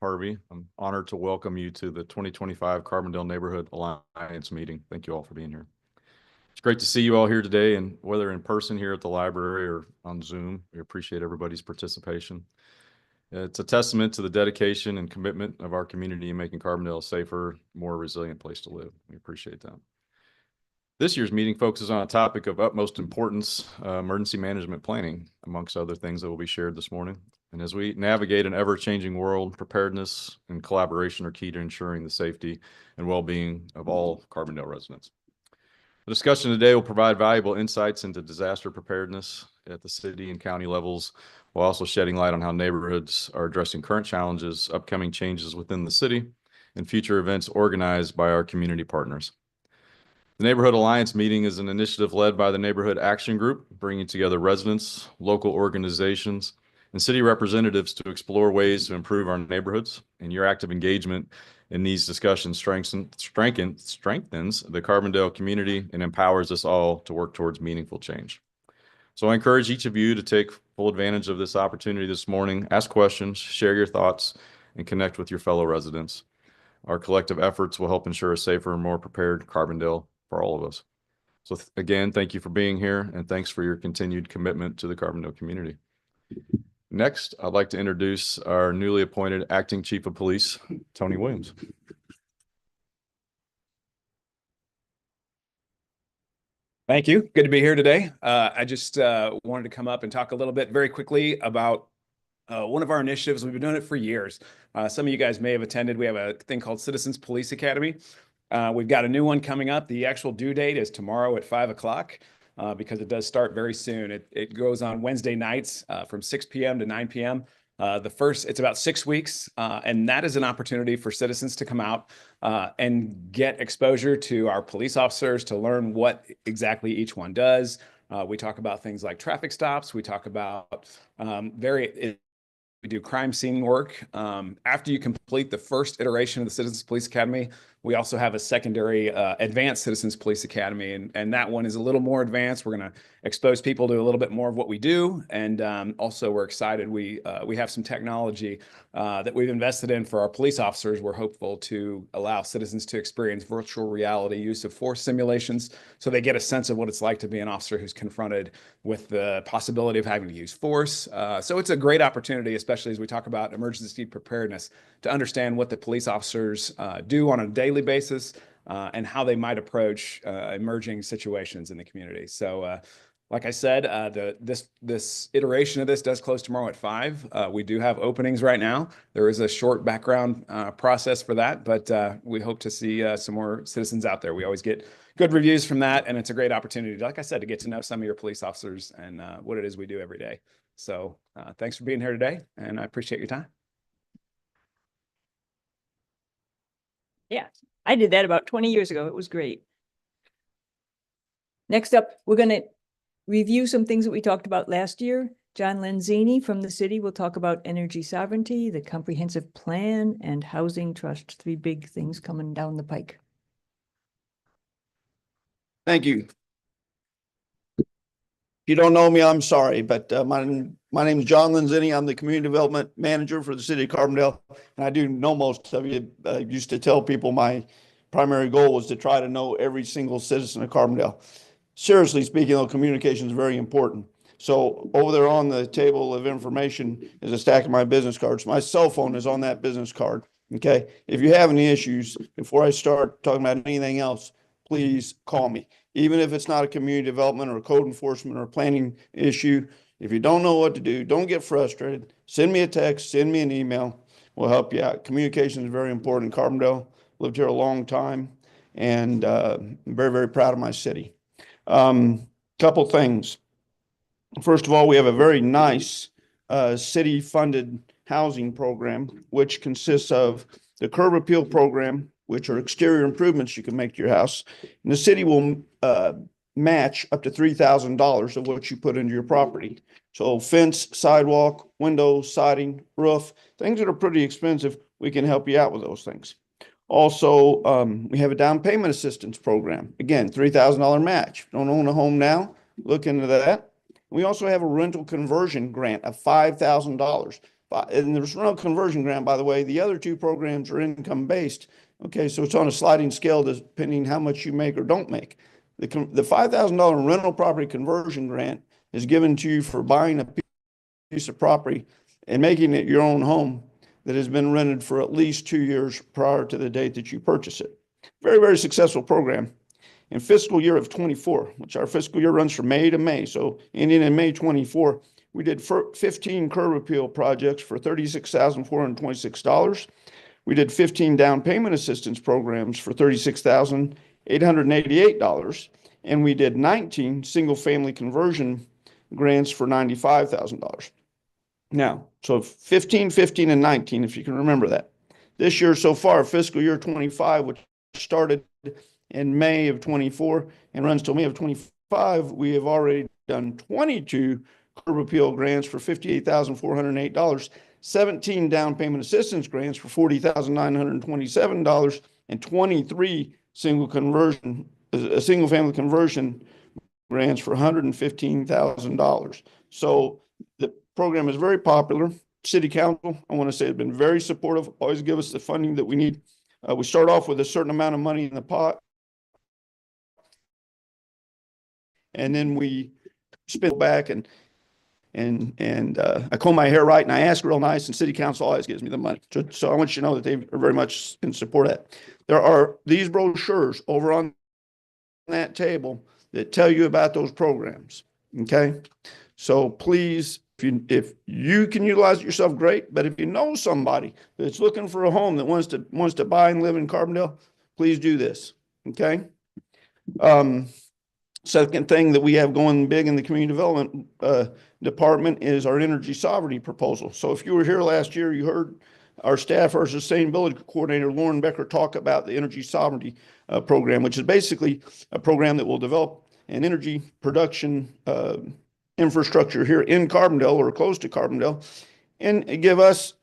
Harvey. I'm honored to welcome you to the 2025 Carbondale Neighborhood Alliance Meeting. Thank you all for being here. It's great to see you all here today, and whether in person here at the library or on Zoom, we appreciate everybody's participation. It's a testament to the dedication and commitment of our community in making Carbondale a safer, more resilient place to live. We appreciate that. This year's meeting focuses on a topic of utmost importance, emergency management planning, amongst other things that will be shared this morning. And as we navigate an ever-changing world, preparedness and collaboration are key to ensuring the safety and well-being of all Carbondale residents. The discussion today will provide valuable insights into disaster preparedness at the city and county levels, while also shedding light on how neighborhoods are addressing current challenges, upcoming changes within the city, and future events organized by our community partners. The Neighborhood Alliance Meeting is an initiative led by the Neighborhood Action Group, bringing together residents, local organizations, and city representatives to explore ways to improve our neighborhoods. And your active engagement in these discussions strengthens the Carbondale community and empowers us all to work towards meaningful change. So I encourage each of you to take full advantage of this opportunity this morning, ask questions, share your thoughts, and connect with your fellow residents. Our collective efforts will help ensure a safer and more prepared Carbondale for all of us. So again, thank you for being here, and thanks for your continued commitment to the Carbondale community. Next, I'd like to introduce our newly appointed Acting Chief of Police, Tony Williams. Thank you. Good to be here today. I just wanted to come up and talk a little bit very quickly about one of our initiatives. We've been doing it for years. Some of you guys may have attended. We have a thing called Citizens Police Academy. We've got a new one coming up. The actual due date is tomorrow at 5 o'clock because it does start very soon. It goes on Wednesday nights from 6 p.m. to 9 p.m. It's about 6 weeks, and that is an opportunity for citizens to come out and get exposure to our police officers, to learn what exactly each one does. We talk about things like traffic stops. We talk about we do crime scene work. After you complete the first iteration of the Citizens Police Academy, we also have a secondary advanced Citizens Police Academy, and that one is a little more advanced. We're going to expose people to a little bit more of what we do, and also we're excited. We have some technology that we've invested in for our police officers. We're hopeful to allow citizens to experience virtual reality use of force simulations so they get a sense of what it's like to be an officer who's confronted with the possibility of having to use force. So it's a great opportunity, especially as we talk about emergency preparedness, to understand what the police officers do on a daily basis and how they might approach emerging situations in the community. So like I said, this iteration of this does close tomorrow at 5. We do have openings right now. There is a short background process for that, but we hope to see some more citizens out there. We always get good reviews from that, and it's a great opportunity, like I said, to get to know some of your police officers and what it is we do every day. So thanks for being here today, and I appreciate your time. Yeah, I did that about 20 years ago. It was great. Next up, we're going to review some things that we talked about last year. John Lanzini from the city will talk about energy sovereignty, the comprehensive plan, and housing trust. 3 big things coming down the pike. Thank you. If you don't know me, I'm sorry, but my name is John Lanzini. I'm the Community Development Manager for the City of Carbondale, and I do know most of you. I used to tell people my primary goal was to try to know every single citizen of Carbondale. Seriously speaking, though, communication is very important. So over there on the table of information is a stack of my business cards. My cell phone is on that business card, okay? If you have any issues, before I start talking about anything else, please call me. Even if it's not a community development or a code enforcement or a planning issue, if you don't know what to do, don't get frustrated. Send me a text, send me an email. We'll help you out. Communication is very important in Carbondale. Lived here a long time, and I'm very, very proud of my city. Couple things. First of all, we have a very nice city-funded housing program, which consists of the curb appeal program, which are exterior improvements you can make to your house. And the city will match up to $3,000 of what you put into your property. So fence, sidewalk, windows, siding, roof, things that are pretty expensive, we can help you out with those things. Also, we have a down payment assistance program. Again, $3,000 match. Don't own a home now? Look into that. We also have a rental conversion grant of $5,000. And there's no conversion grant, by the way. The other two programs are income-based. Okay, so it's on a sliding scale depending how much you make or don't make. The $5,000 rental property conversion grant is given to you for buying a piece of property and making it your own home that has been rented for at least 2 years prior to the date that you purchase it. Very, very successful program. In fiscal year of 24, which our fiscal year runs from May to May, so ending in May 24, we did 15 curb appeal projects for $36,426. We did 15 down payment assistance programs for $36,888. And we did 19 single-family conversion grants for $95,000. Now, so 15, 15, and 19, if you can remember that. This year so far, fiscal year 25, which started in May of 24 and runs till May of 25, we have already done 22 curb appeal grants for $58,408, 17 down payment assistance grants for $40,927, and 23 single family conversion grants for $115,000. So the program is very popular. City Council, I want to say, has been very supportive, always give us the funding that we need. We start off with a certain amount of money in the pot, and then we spin back and I comb my hair right and I ask real nice, and City Council always gives me the money. So I want you to know that they are very much in support of that. There are these brochures over on that table that tell you about those programs. Okay, so please, if you can utilize it yourself, great. But if you know somebody that's looking for a home that wants to buy and live in Carbondale, please do this. Okay. Second thing that we have going big in the community development department is our energy sovereignty proposal. So if you were here last year, you heard our staff, our sustainability coordinator, Lauren Becker, talk about the energy sovereignty program, which is basically a program that will develop an energy production infrastructure here in Carbondale or close to Carbondale, and give us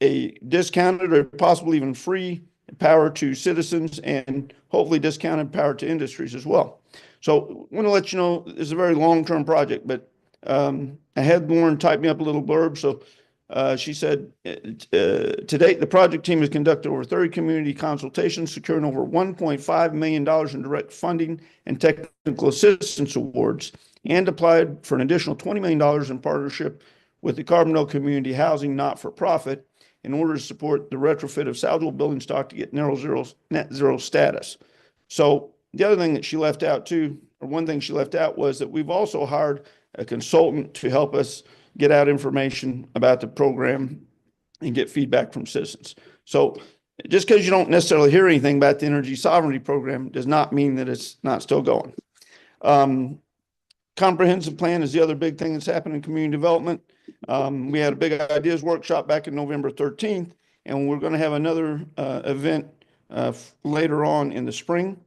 a discounted or possibly even free power to citizens and hopefully discounted power to industries as well. So I want to let you know this is a very long-term project, but I had Lauren type me up a little blurb. So she said, to date, the project team has conducted over 30 community consultations, securing over $1.5 million in direct funding and technical assistance awards, and applied for an additional $20 million in partnership with the Carbondale Community Housing Not-for-Profit in order to support the retrofit of salvageable building stock to get net zero status. So the other thing that she left out too, or one thing she left out, was that we've also hired a consultant to help us get out information about the program and get feedback from citizens. So just because you don't necessarily hear anything about the energy sovereignty program does not mean that it's not still going. Comprehensive plan is the other big thing that's happening in community development. We had a big ideas workshop back in November 13th, and we're going to have another event later on in the spring.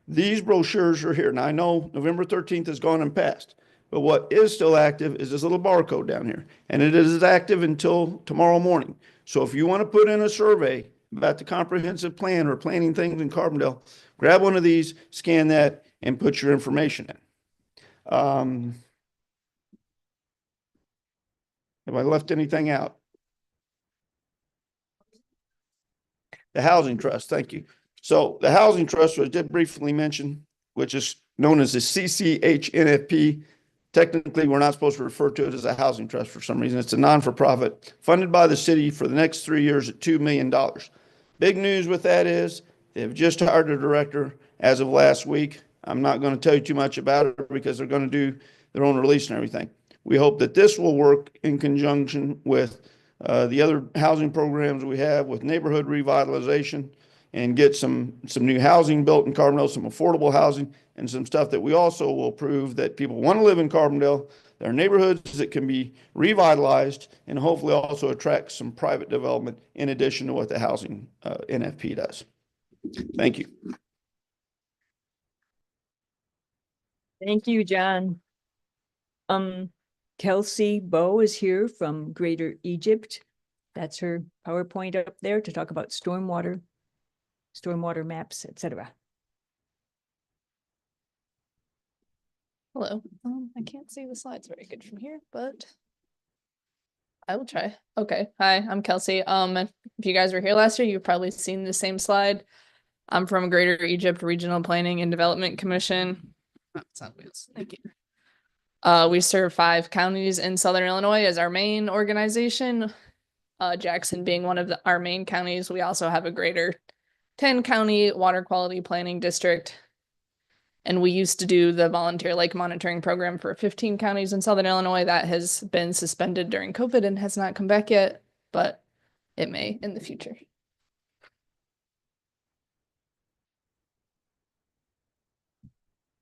These brochures are here. Now, I know November 13th has gone and passed, but what is still active is this little barcode down here, and it is active until tomorrow morning. So if you want to put in a survey about the comprehensive plan or planning things in Carbondale, grab one of these, scan that, and put your information in. Have I left anything out? The Housing Trust, thank you. So the Housing Trust, which I did briefly mention, which is known as the CCHNFP. Technically, we're not supposed to refer to it as a housing trust for some reason. It's a non-for-profit funded by the city for the next 3 years at $2 million. Big news with that is they've just hired a director as of last week. I'm not going to tell you too much about it because they're going to do their own release and everything. We hope that this will work in conjunction with the other housing programs we have with neighborhood revitalization and get some new housing built in Carbondale, some affordable housing, and some stuff that we also will prove that people want to live in Carbondale. There are neighborhoods that can be revitalized and hopefully also attract some private development in addition to what the housing NFP does. Thank you. Thank you, John. Kelsey Bowe is here from Greater Egypt. That's her PowerPoint up there to talk about stormwater maps, etc. Hello. I can't see the slides very good from here, but I will try. Okay. Hi, I'm Kelsey. If you guys were here last year, you've probably seen the same slide. I'm from Greater Egypt Regional Planning and Development Commission. Oh, it's on wheels. Thank you. We serve 5 counties in Southern Illinois as our main organization. Jackson being one of our main counties. We also have a greater 10-county water quality planning district. And we used to do the volunteer lake monitoring program for 15 counties in Southern Illinois. That has been suspended during COVID and has not come back yet, but it may in the future.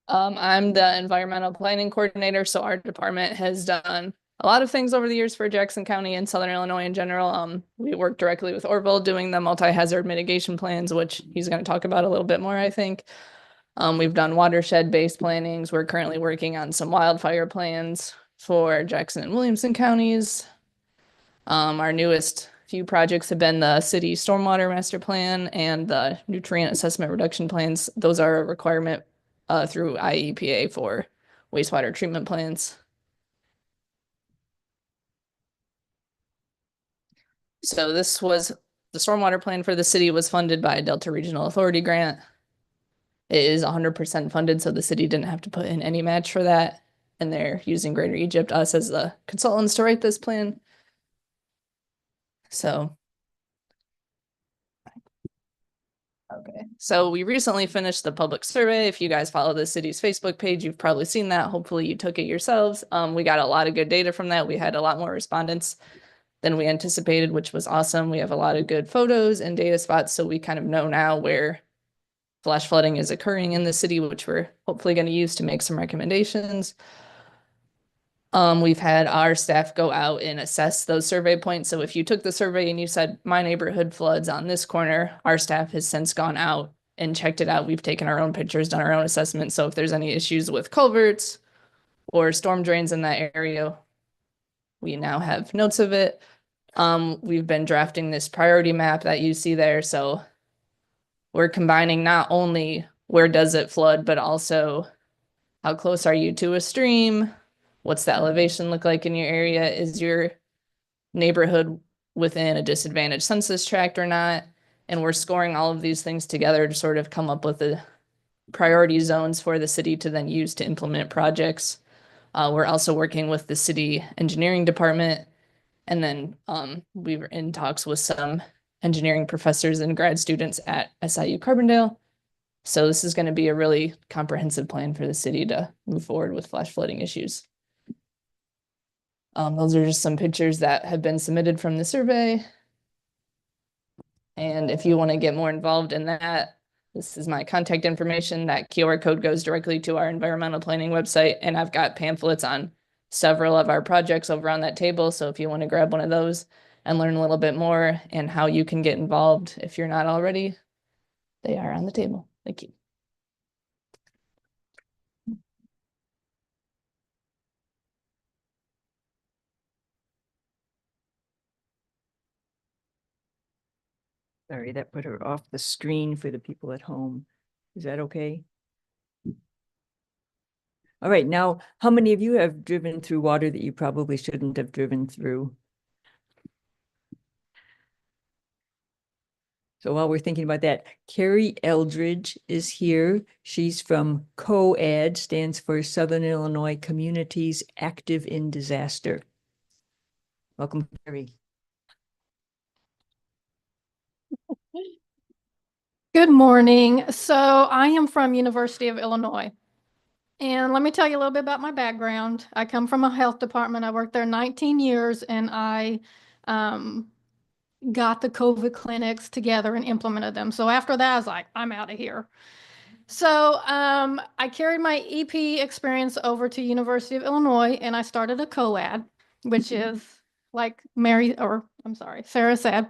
I'm the environmental planning coordinator, so our department has done a lot of things over the years for Jackson County and Southern Illinois in general. We work directly with Orville doing the multi-hazard mitigation plans, which he's going to talk about a little bit more, I think. We've done watershed-based plannings. We're currently working on some wildfire plans for Jackson and Williamson counties. Our newest few projects have been the city stormwater master plan and the nutrient assessment reduction plans. Those are a requirement through IEPA for wastewater treatment plants. So this was the stormwater plan for the city was funded by a Delta Regional Authority grant. It is 100% funded, so the city didn't have to put in any match for that. And they're using Greater Egypt, us as the consultants to write this plan. So, okay. So we recently finished the public survey. If you guys follow the city's Facebook page, you've probably seen that. Hopefully you took it yourselves. We got a lot of good data from that. We had a lot more respondents than we anticipated, which was awesome. We have a lot of good photos and data spots, so we kind of know now where flash flooding is occurring in the city, which we're hopefully going to use to make some recommendations. We've had our staff go out and assess those survey points. So if you took the survey and you said, my neighborhood floods on this corner, our staff has since gone out and checked it out. We've taken our own pictures, done our own assessment. So if there's any issues with culverts or storm drains in that area, we now have notes of it. We've been drafting this priority map that you see there. So we're combining not only where does it flood, but also how close are you to a stream? What's the elevation look like in your area? Is your neighborhood within a disadvantaged census tract or not? And we're scoring all of these things together to sort of come up with the priority zones for the city to then use to implement projects. We're also working with the city engineering department. And then we were in talks with some engineering professors and grad students at SIU Carbondale. So this is going to be a really comprehensive plan for the city to move forward with flash flooding issues. Those are just some pictures that have been submitted from the survey. And if you want to get more involved in that, this is my contact information. That QR code goes directly to our environmental planning website. And I've got pamphlets on several of our projects over on that table. So if you want to grab one of those and learn a little bit more and how you can get involved if you're not already, they are on the table. Thank you. Sorry, that put her off the screen for the people at home. Is that okay? All right, now, how many of you have driven through water that you probably shouldn't have driven through? So while we're thinking about that, Carrie Eldridge is here. She's from COAD, stands for Southern Illinois Communities Active in Disaster. Welcome, Carrie. Good morning. So I am from University of Illinois. And let me tell you a little bit about my background. I come from a health department. I worked there 19 years and I got the COVID clinics together and implemented them. So after that, I was like, I'm out of here. So I carried my EP experience over to University of Illinois and I started a COAD, which is like Sarah said.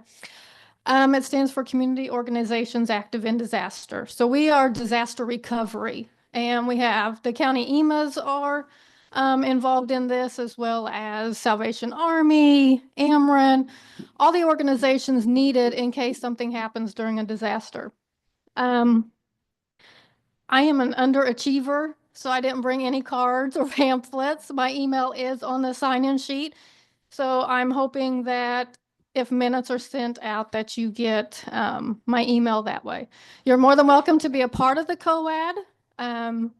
It stands for Community Organizations Active in Disaster. So we are disaster recovery, and we have the county EMAs are involved in this, as well as Salvation Army, Ameren, all the organizations needed in case something happens during a disaster. I am an underachiever, so I didn't bring any cards or pamphlets. My email is on the sign-in sheet. So I'm hoping that if minutes are sent out, that you get my email that way. You're more than welcome to be a part of the COAD.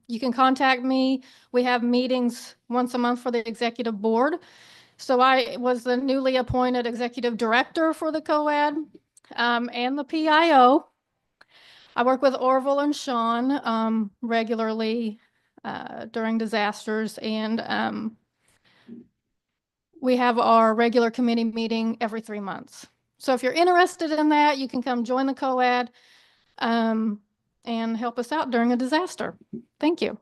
You can contact me. We have meetings once a month for the executive board. So I was the newly appointed executive director for the COAD and the PIO. I work with Orville and Sean regularly during disasters, and we have our regular committee meeting every 3 months. So if you're interested in that, you can come join the COAD and help us out during a disaster. Thank you.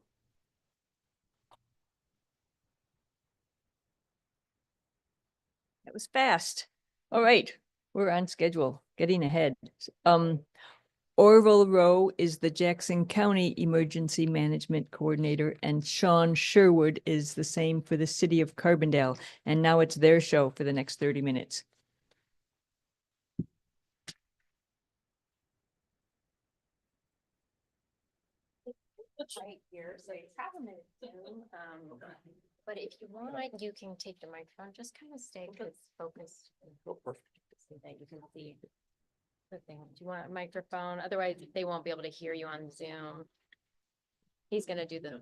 That was fast. All right, we're on schedule, getting ahead. Orville Rowe is the Jackson County Emergency Management Coordinator, and Sean Sherwood is the same for the city of Carbondale. And now it's their show for the next 30 minutes. Right here, so you have a minute. But if you want, you can take the microphone, just kind of stay focused. So that you can see the thing. Do you want a microphone? Otherwise, they won't be able to hear you on Zoom. He's gonna do the.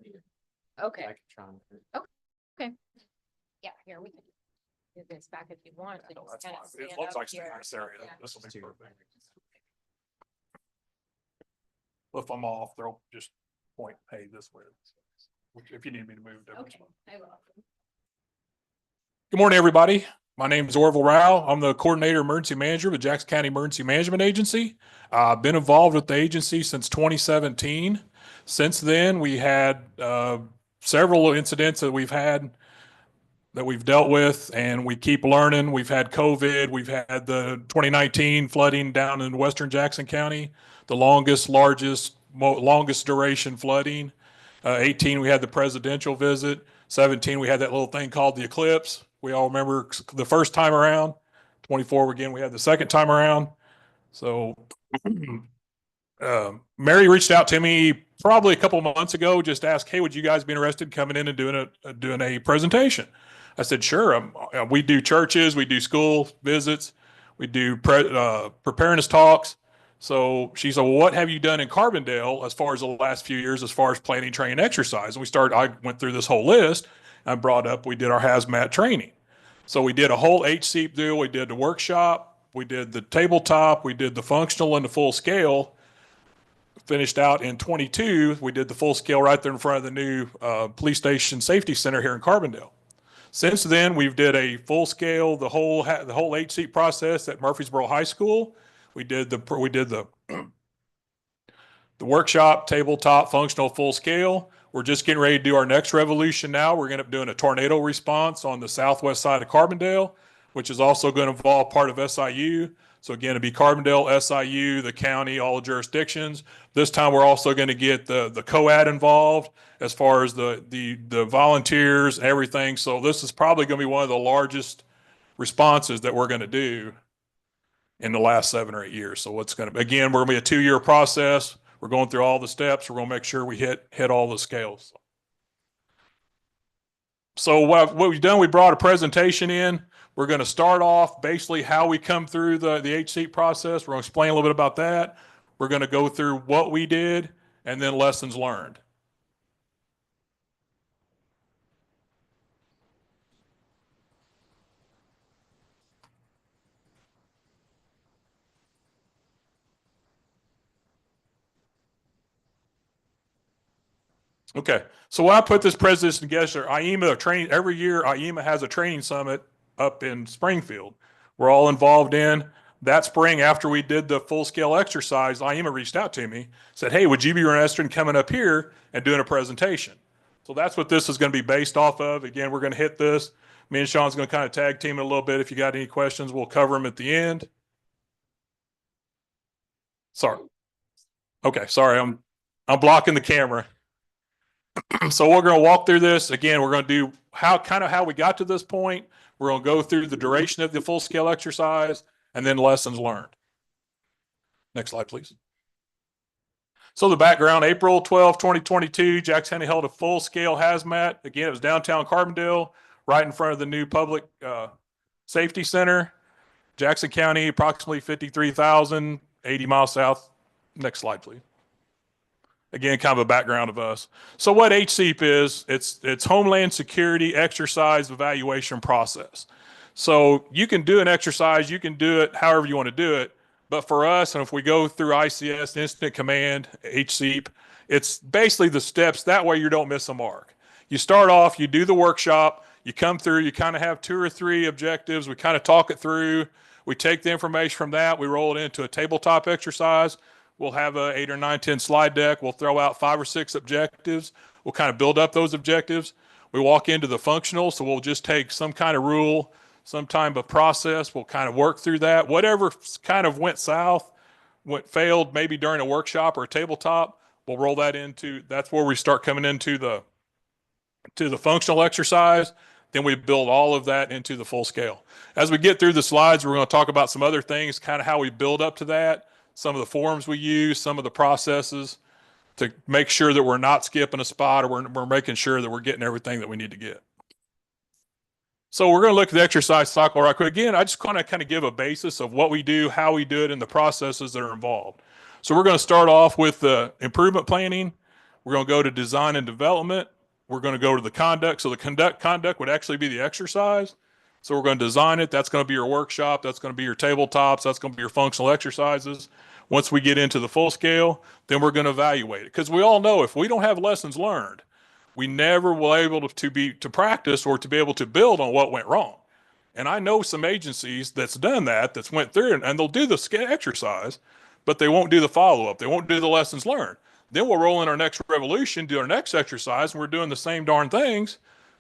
Okay. Okay. Yeah, here we can do this back if you want. to just kind of stand up here. Yeah. This will be perfect. If I'm off, they'll just point, hey, this way. If you need me to move. Okay, I will. Good morning, everybody. My name is Orville Rao. I'm the Coordinator Emergency Manager with Jackson County Emergency Management Agency. I've been involved with the agency since 2017. Since then, we had several incidents that we've dealt with, and we keep learning. We've had COVID. We've had the 2019 flooding down in western Jackson County, the longest duration flooding. 18, we had the presidential visit. 17, we had that little thing called the eclipse. We all remember the first time around. 24, again, we had the second time around. So Mary reached out to me probably a couple of months ago, just asked, hey, would you guys be interested in coming in and doing a presentation? I said, sure. We do churches, we do school visits, we do preparedness talks. So she said, well, what have you done in Carbondale as far as the last few years, as far as planning, training, exercise? And I went through this whole list and brought up, we did our hazmat training. So we did a whole HCEP deal. We did the workshop, we did the tabletop, we did the functional and the full scale. Finished out in 22, we did the full scale right there in front of the new police station safety center here in Carbondale. Since then, we've did a full scale, the whole HCEP process at Murfreesboro High School. We did the workshop, tabletop, functional, full scale. We're just getting ready to do our next revolution now. We're going to be doing a tornado response on the southwest side of Carbondale, which is also going to involve part of SIU. So again, it'd be Carbondale, SIU, the county, all the jurisdictions. This time we're also going to get the COAD involved as far as the volunteers and everything. So this is probably going to be one of the largest responses that we're going to do in the last 7 or 8 years. So we're going to be a 2-year process. We're going through all the steps. We're going to make sure we hit all the scales. So what we've done, we brought a presentation in. We're going to start off basically how we come through the HCEP process. We're going to explain a little bit about that. We're going to go through what we did and then lessons learned. Okay, so when I put this presentation together, every year IEMA has a training summit up in Springfield. We're all involved in. That spring, after we did the full-scale exercise, IEMA reached out to me, said, hey, would you be interested in coming up here and doing a presentation? So that's what this is going to be based off of. Again, we're going to hit this. Me and Sean's going to kind of tag team it a little bit. If you got any questions, we'll cover them at the end. Sorry. Okay, sorry, I'm blocking the camera. So we're going to walk through this. Again, we're going to do how we got to this point. We're going to go through the duration of the full scale exercise and then lessons learned. Next slide, please. So the background, April 12, 2022, Jackson County held a full scale hazmat. Again, it was downtown Carbondale, right in front of the new public Safety Center, Jackson County, approximately 53,000, 80 miles south. Next slide, please. Again, kind of a background of us. So what HSEEP is, it's Homeland Security Exercise Evaluation Process. So you can do an exercise, you can do it however you want to do it. But for us, and if we go through ICS, Incident Command, HSEEP, it's basically the steps. That way you don't miss a mark. You start off, you do the workshop, you come through, you kind of have 2 or 3 objectives. We kind of talk it through. We take the information from that. We roll it into a tabletop exercise. We'll have a 8 or 9, 10 slide deck. We'll throw out 5 or 6 objectives. We'll kind of build up those objectives. We walk into the functional. So we'll just take some kind of rule, some type of process. We'll kind of work through that. Whatever kind of went south, failed maybe during a workshop or a tabletop, we'll roll that into, that's where we start coming into the functional exercise. Then we build all of that into the full scale. As we get through the slides, we're going to talk about some other things, kind of how we build up to that, some of the forms we use, some of the processes to make sure that we're not skipping a spot, or we're making sure that we're getting everything that we need to get. So we're going to look at the exercise cycle right quick. Again, I just kind of give a basis of what we do, how we do it, and the processes that are involved. So we're going to start off with the improvement planning. We're going to go to design and development. We're going to go to the conduct. So the conduct would actually be the exercise. So we're going to design it. That's going to be your workshop. That's going to be your tabletops. That's going to be your functional exercises. Once we get into the full scale, then we're going to evaluate it. Because we all know if we don't have lessons learned, we never will able to practice or to be able to build on what went wrong. And I know some agencies that's done that, that's went through and they'll do the exercise, but they won't do the follow-up. They won't do the lessons learned. Then we'll roll in our next revolution, do our next exercise, and we're doing the same darn things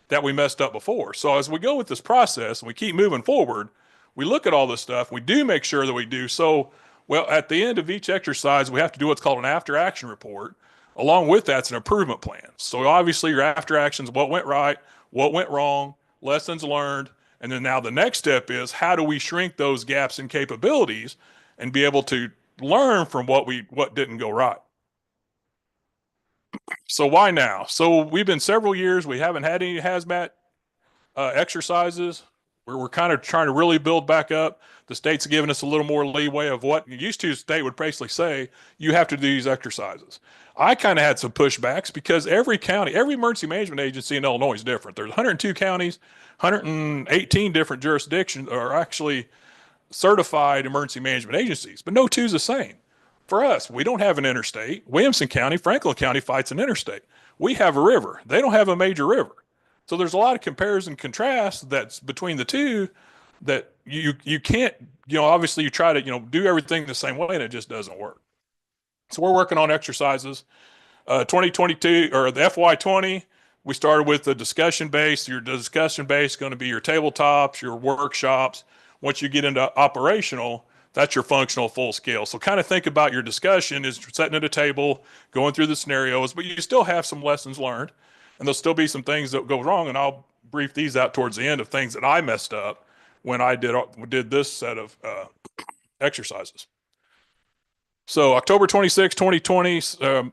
that we messed up before. So as we go with this process and we keep moving forward, we look at all this stuff. We do make sure that we do. So, well, at the end of each exercise, we have to do what's called an after action report. Along with that's an improvement plan. So obviously your after actions, what went right, what went wrong, lessons learned. And then now the next step is how do we shrink those gaps in capabilities and be able to learn from what didn't go right. So why now? So we've been several years, we haven't had any hazmat exercises. We're kind of trying to really build back up. The state's given us a little more leeway of what used to. The state would basically say, you have to do these exercises. I kind of had some pushbacks because every county, every emergency management agency in Illinois is different. There's 102 counties, 118 different jurisdictions are actually certified emergency management agencies, but no two's the same. For us, we don't have an interstate. Williamson County, Franklin County fights an interstate. We have a river. They don't have a major river. So there's a lot of comparison and contrast that's between the two that you can't, obviously you try to, do everything the same way and it just doesn't work. So we're working on exercises. 2022 or the FY20, we started with the discussion base. Your discussion base is going to be your tabletops, your workshops. Once you get into operational, that's your functional full scale. So kind of think about your discussion is setting at a table, going through the scenarios, but you still have some lessons learned and there'll still be some things that go wrong. And I'll brief these out towards the end of things that I messed up when I did this set of exercises. So October 26, 2020,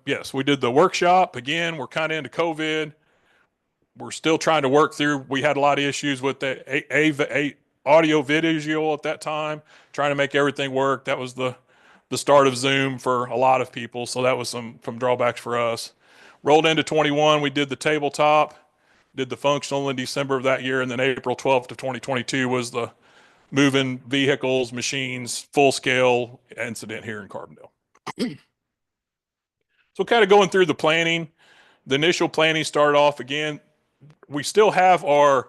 yes, we did the workshop. Again, we're kind of into COVID. We're still trying to work through. We had a lot of issues with the audio video at that time, trying to make everything work. That was the start of Zoom for a lot of people. So that was some drawbacks for us. Rolled into 21, we did the tabletop, did the functional in December of that year. And then April 12th of 2022 was the moving vehicles, machines, full scale incident here in Carbondale. So kind of going through the planning, the initial planning started off again. We still have our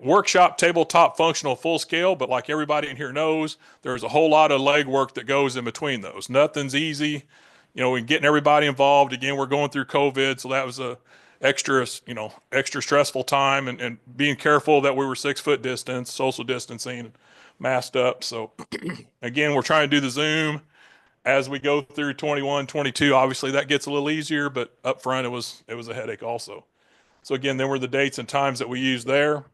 workshop tabletop functional full scale, but like everybody in here knows, there's a whole lot of legwork that goes in between those. Nothing's easy, and getting everybody involved. Again, we're going through COVID, so that was a extra stressful time, and being careful that we were 6 foot distance, social distancing, masked up. So again, we're trying to do the Zoom as we go through 21, 22. Obviously that gets a little easier, but up front it was a headache also. So again, there were the dates and times that we used there.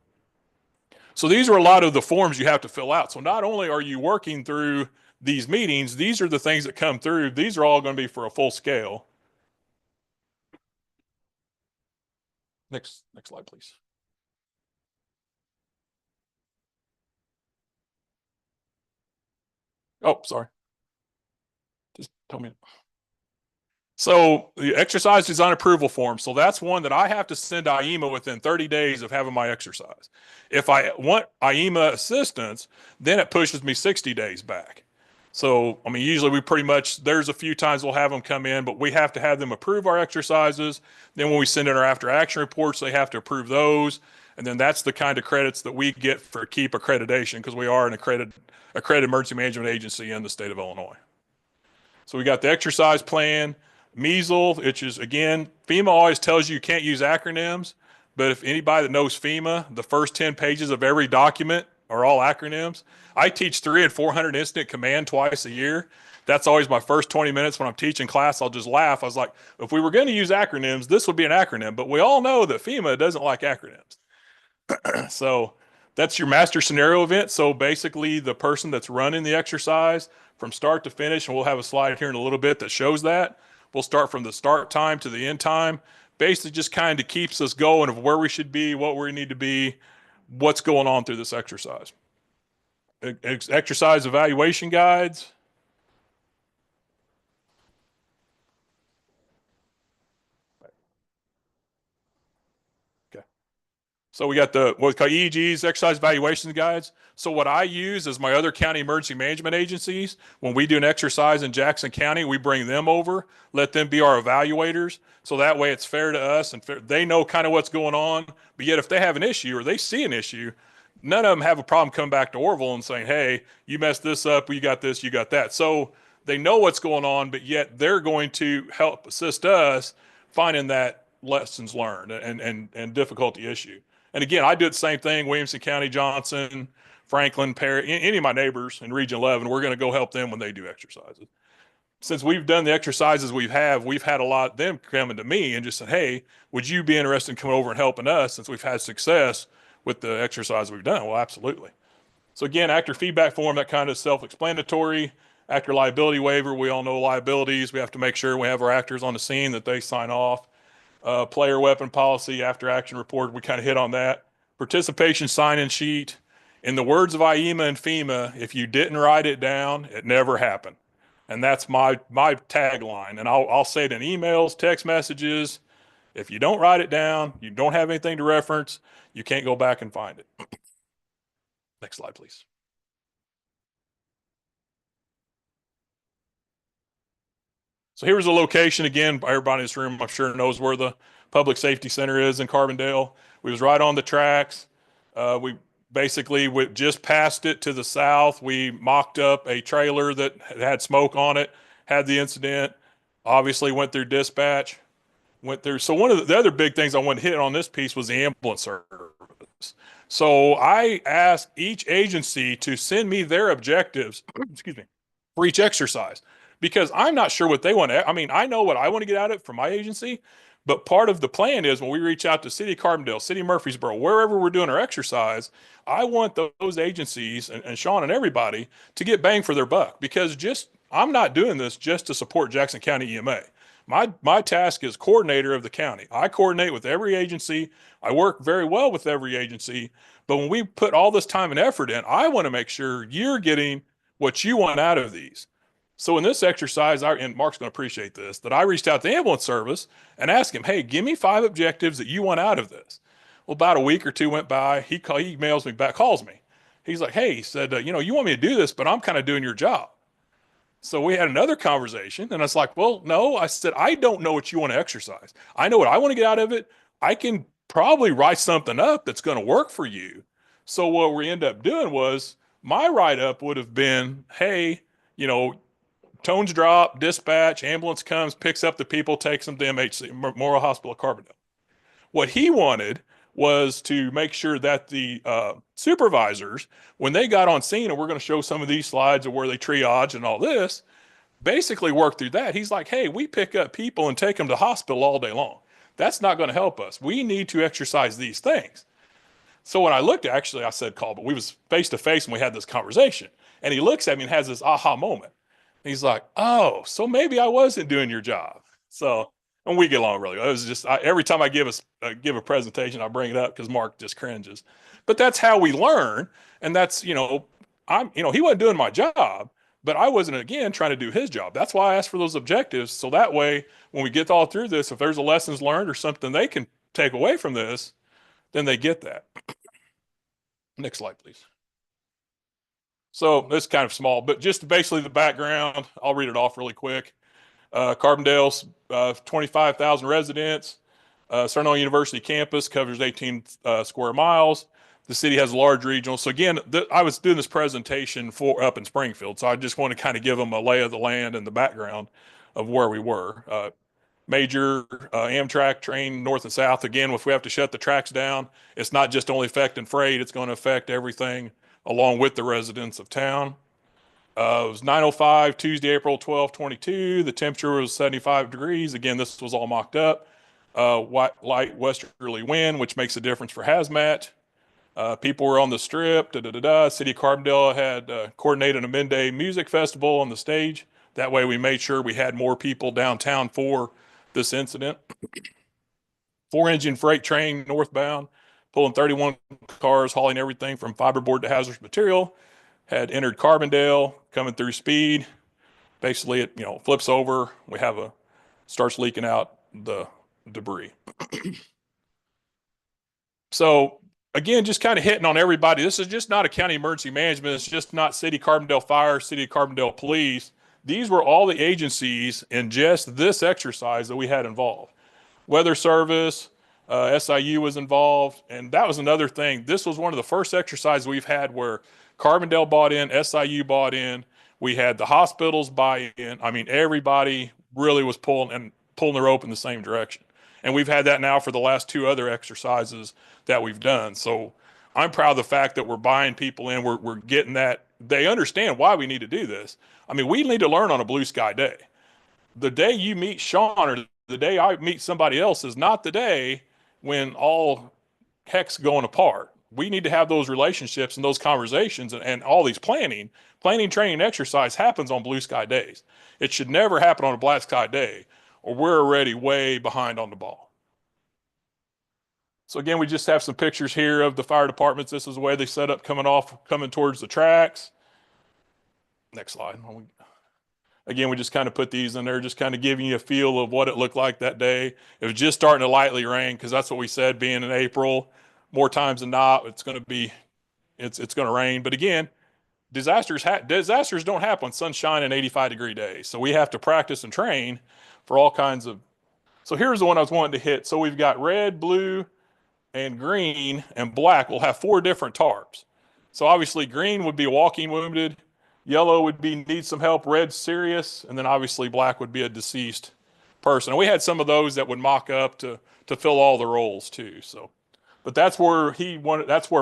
So these are a lot of the forms you have to fill out. So not only are you working through these meetings, these are the things that come through. These are all going to be for a full scale. Next slide, please. Oh, sorry. Just tell me. So the exercise design approval form. So that's one that I have to send IEMA within 30 days of having my exercise. If I want IEMA assistance, then it pushes me 60 days back. So, I mean, usually we pretty much, there's a few times we'll have them come in, but we have to have them approve our exercises. Then when we send in our after action reports, they have to approve those. And then that's the kind of credits that we get for KEEP accreditation, because we are an accredited emergency management agency in the state of Illinois. So we got the exercise plan, measles, which is, again, FEMA always tells you can't use acronyms, but if anybody that knows FEMA, the first 10 pages of every document are all acronyms. I teach 300 and 400 incident command twice a year. That's always my first 20 minutes when I'm teaching class. I'll just laugh. I was like, if we were going to use acronyms, this would be an acronym, but we all know that FEMA doesn't like acronyms. So that's your master scenario event. So basically the person that's running the exercise from start to finish, and we'll have a slide here in a little bit that shows that. We'll start from the start time to the end time. Basically just kind of keeps us going of where we should be, what we need to be, what's going on through this exercise. Exercise evaluation guides. Okay. So we got the what's called EEGs, exercise evaluation guides. So what I use is my other county emergency management agencies. When we do an exercise in Jackson County, we bring them over, let them be our evaluators. So that way it's fair to us and fair, they know kind of what's going on. But yet if they have an issue or they see an issue, none of them have a problem coming back to Orville and saying, hey, you messed this up, you got this, you got that. So they know what's going on, but yet they're going to help assist us finding that lessons learned and difficulty issue. And again, I do the same thing, Williamson County, Johnson, Franklin, Perry, any of my neighbors in Region 11, we're going to go help them when they do exercises. Since we've done the exercises we've had a lot of them coming to me and just said, hey, would you be interested in coming over and helping us since we've had success with the exercise we've done? Well, absolutely. So again, actor feedback form, that kind of self-explanatory. Actor liability waiver, we all know liabilities. We have to make sure we have our actors on the scene that they sign off. Player weapon policy, after action report, we kind of hit on that. Participation sign-in sheet. In the words of IEMA and FEMA, if you didn't write it down, it never happened. And that's my tagline. And I'll say it in emails, text messages. If you don't write it down, you don't have anything to reference, you can't go back and find it. Next slide, please. So here's a location again. Everybody in this room, I'm sure, knows where the Public Safety Center is in Carbondale. We was right on the tracks. We basically just past it to the south. We mocked up a trailer that had smoke on it, had the incident, obviously went through dispatch, went through. So one of the other big things I wanted to hit on this piece was the ambulance service. So I asked each agency to send me their objectives, excuse me, for each exercise, because I'm not sure what they want to, I mean, I know what I want to get out of it from my agency, but part of the plan is when we reach out to City of Carbondale, City of Murfreesboro, wherever we're doing our exercise, I want those agencies and Sean and everybody to get bang for their buck, because I'm not doing this just to support Jackson County EMA. My task is coordinator of the county. I coordinate with every agency. I work very well with every agency, but when we put all this time and effort in, I want to make sure you're getting what you want out of these. So in this exercise, and Mark's going to appreciate this, that I reached out to the ambulance service and asked him, hey, give me 5 objectives that you want out of this. Well, about a week or two went by. He emails me back, calls me. He's like, hey, he said, you want me to do this, but I'm kind of doing your job. So we had another conversation, and I was like, well, no, I said, I don't know what you want to exercise. I know what I want to get out of it. I can probably write something up that's going to work for you. So what we ended up doing was my write-up would have been, hey, tones drop, dispatch, ambulance comes, picks up the people, takes them to MHC, Memorial Hospital of Carbondale. What he wanted was to make sure that the supervisors, when they got on scene, and we're going to show some of these slides of where they triage and all this, basically work through that. He's like, hey, we pick up people and take them to hospital all day long. That's not going to help us. We need to exercise these things. So when I looked, actually, I said call, but we was face to face and we had this conversation. And he looks at me and has this aha moment. He's like, oh, so maybe I wasn't doing your job. So, and we get along really well. It was just, every time I give a presentation, I bring it up because Mark just cringes. But that's how we learn. And that's, he wasn't doing my job, but I wasn't, again, trying to do his job. That's why I asked for those objectives. So that way, when we get all through this, if there's a lessons learned or something they can take away from this, then they get that. Next slide, please. So this is kind of small, but just basically the background, I'll read it off really quick. Carbondale's 25,000 residents. Southern University campus covers 18 square miles. The city has a large regional. So again, I was doing this presentation for up in Springfield. So I just want to kind of give them a lay of the land and the background of where we were. Major Amtrak train north and south. Again, if we have to shut the tracks down, it's not just only affecting freight, it's going to affect everything along with the residents of town. It was 9:05 Tuesday, April 12, 22. The temperature was 75 degrees. Again, this was all mocked up. Light westerly wind, which makes a difference for hazmat. People were on the strip. City of Carbondale had coordinated a midday music festival on the stage. That way we made sure we had more people downtown for this incident. 4-engine freight train northbound, pulling 31 cars, hauling everything from fiberboard to hazardous material, had entered Carbondale, coming through speed. Basically, it flips over. We have starts leaking out the debris. So again, just kind of hitting on everybody. This is just not a county emergency management. It's just not City Carbondale Fire, City of Carbondale Police. These were all the agencies in just this exercise that we had involved. Weather Service, SIU was involved, and that was another thing. This was one of the first exercises we've had where Carbondale bought in, SIU bought in. We had the hospitals buy in. I mean, everybody really was pulling the rope in the same direction. And we've had that now for the last 2 other exercises that we've done. So I'm proud of the fact that we're buying people in. We're getting that. They understand why we need to do this. I mean, we need to learn on a blue sky day. The day you meet Sean or the day I meet somebody else is not the day when all heck's going apart. We need to have those relationships and those conversations and all these planning, training, exercise happens on blue sky days. It should never happen on a black sky day, or we're already way behind on the ball. So again, we just have some pictures here of the fire departments. This is the way they set up coming towards the tracks. Next slide. Again, we just kind of put these in there, just kind of giving you a feel of what it looked like that day. It was just starting to lightly rain because that's what we said, being in April. More times than not, it's going to rain. But again, disasters don't happen on sunshine and 85-degree days. So we have to practice and train for all kinds of. So here's the one I was wanting to hit. So we've got red, blue, and green, and black. We'll have 4 different tarps. So obviously green would be walking wounded. Yellow would be need some help. Red, serious. And then obviously black would be a deceased person. And we had some of those that would mock up to fill all the roles too. So. But that's where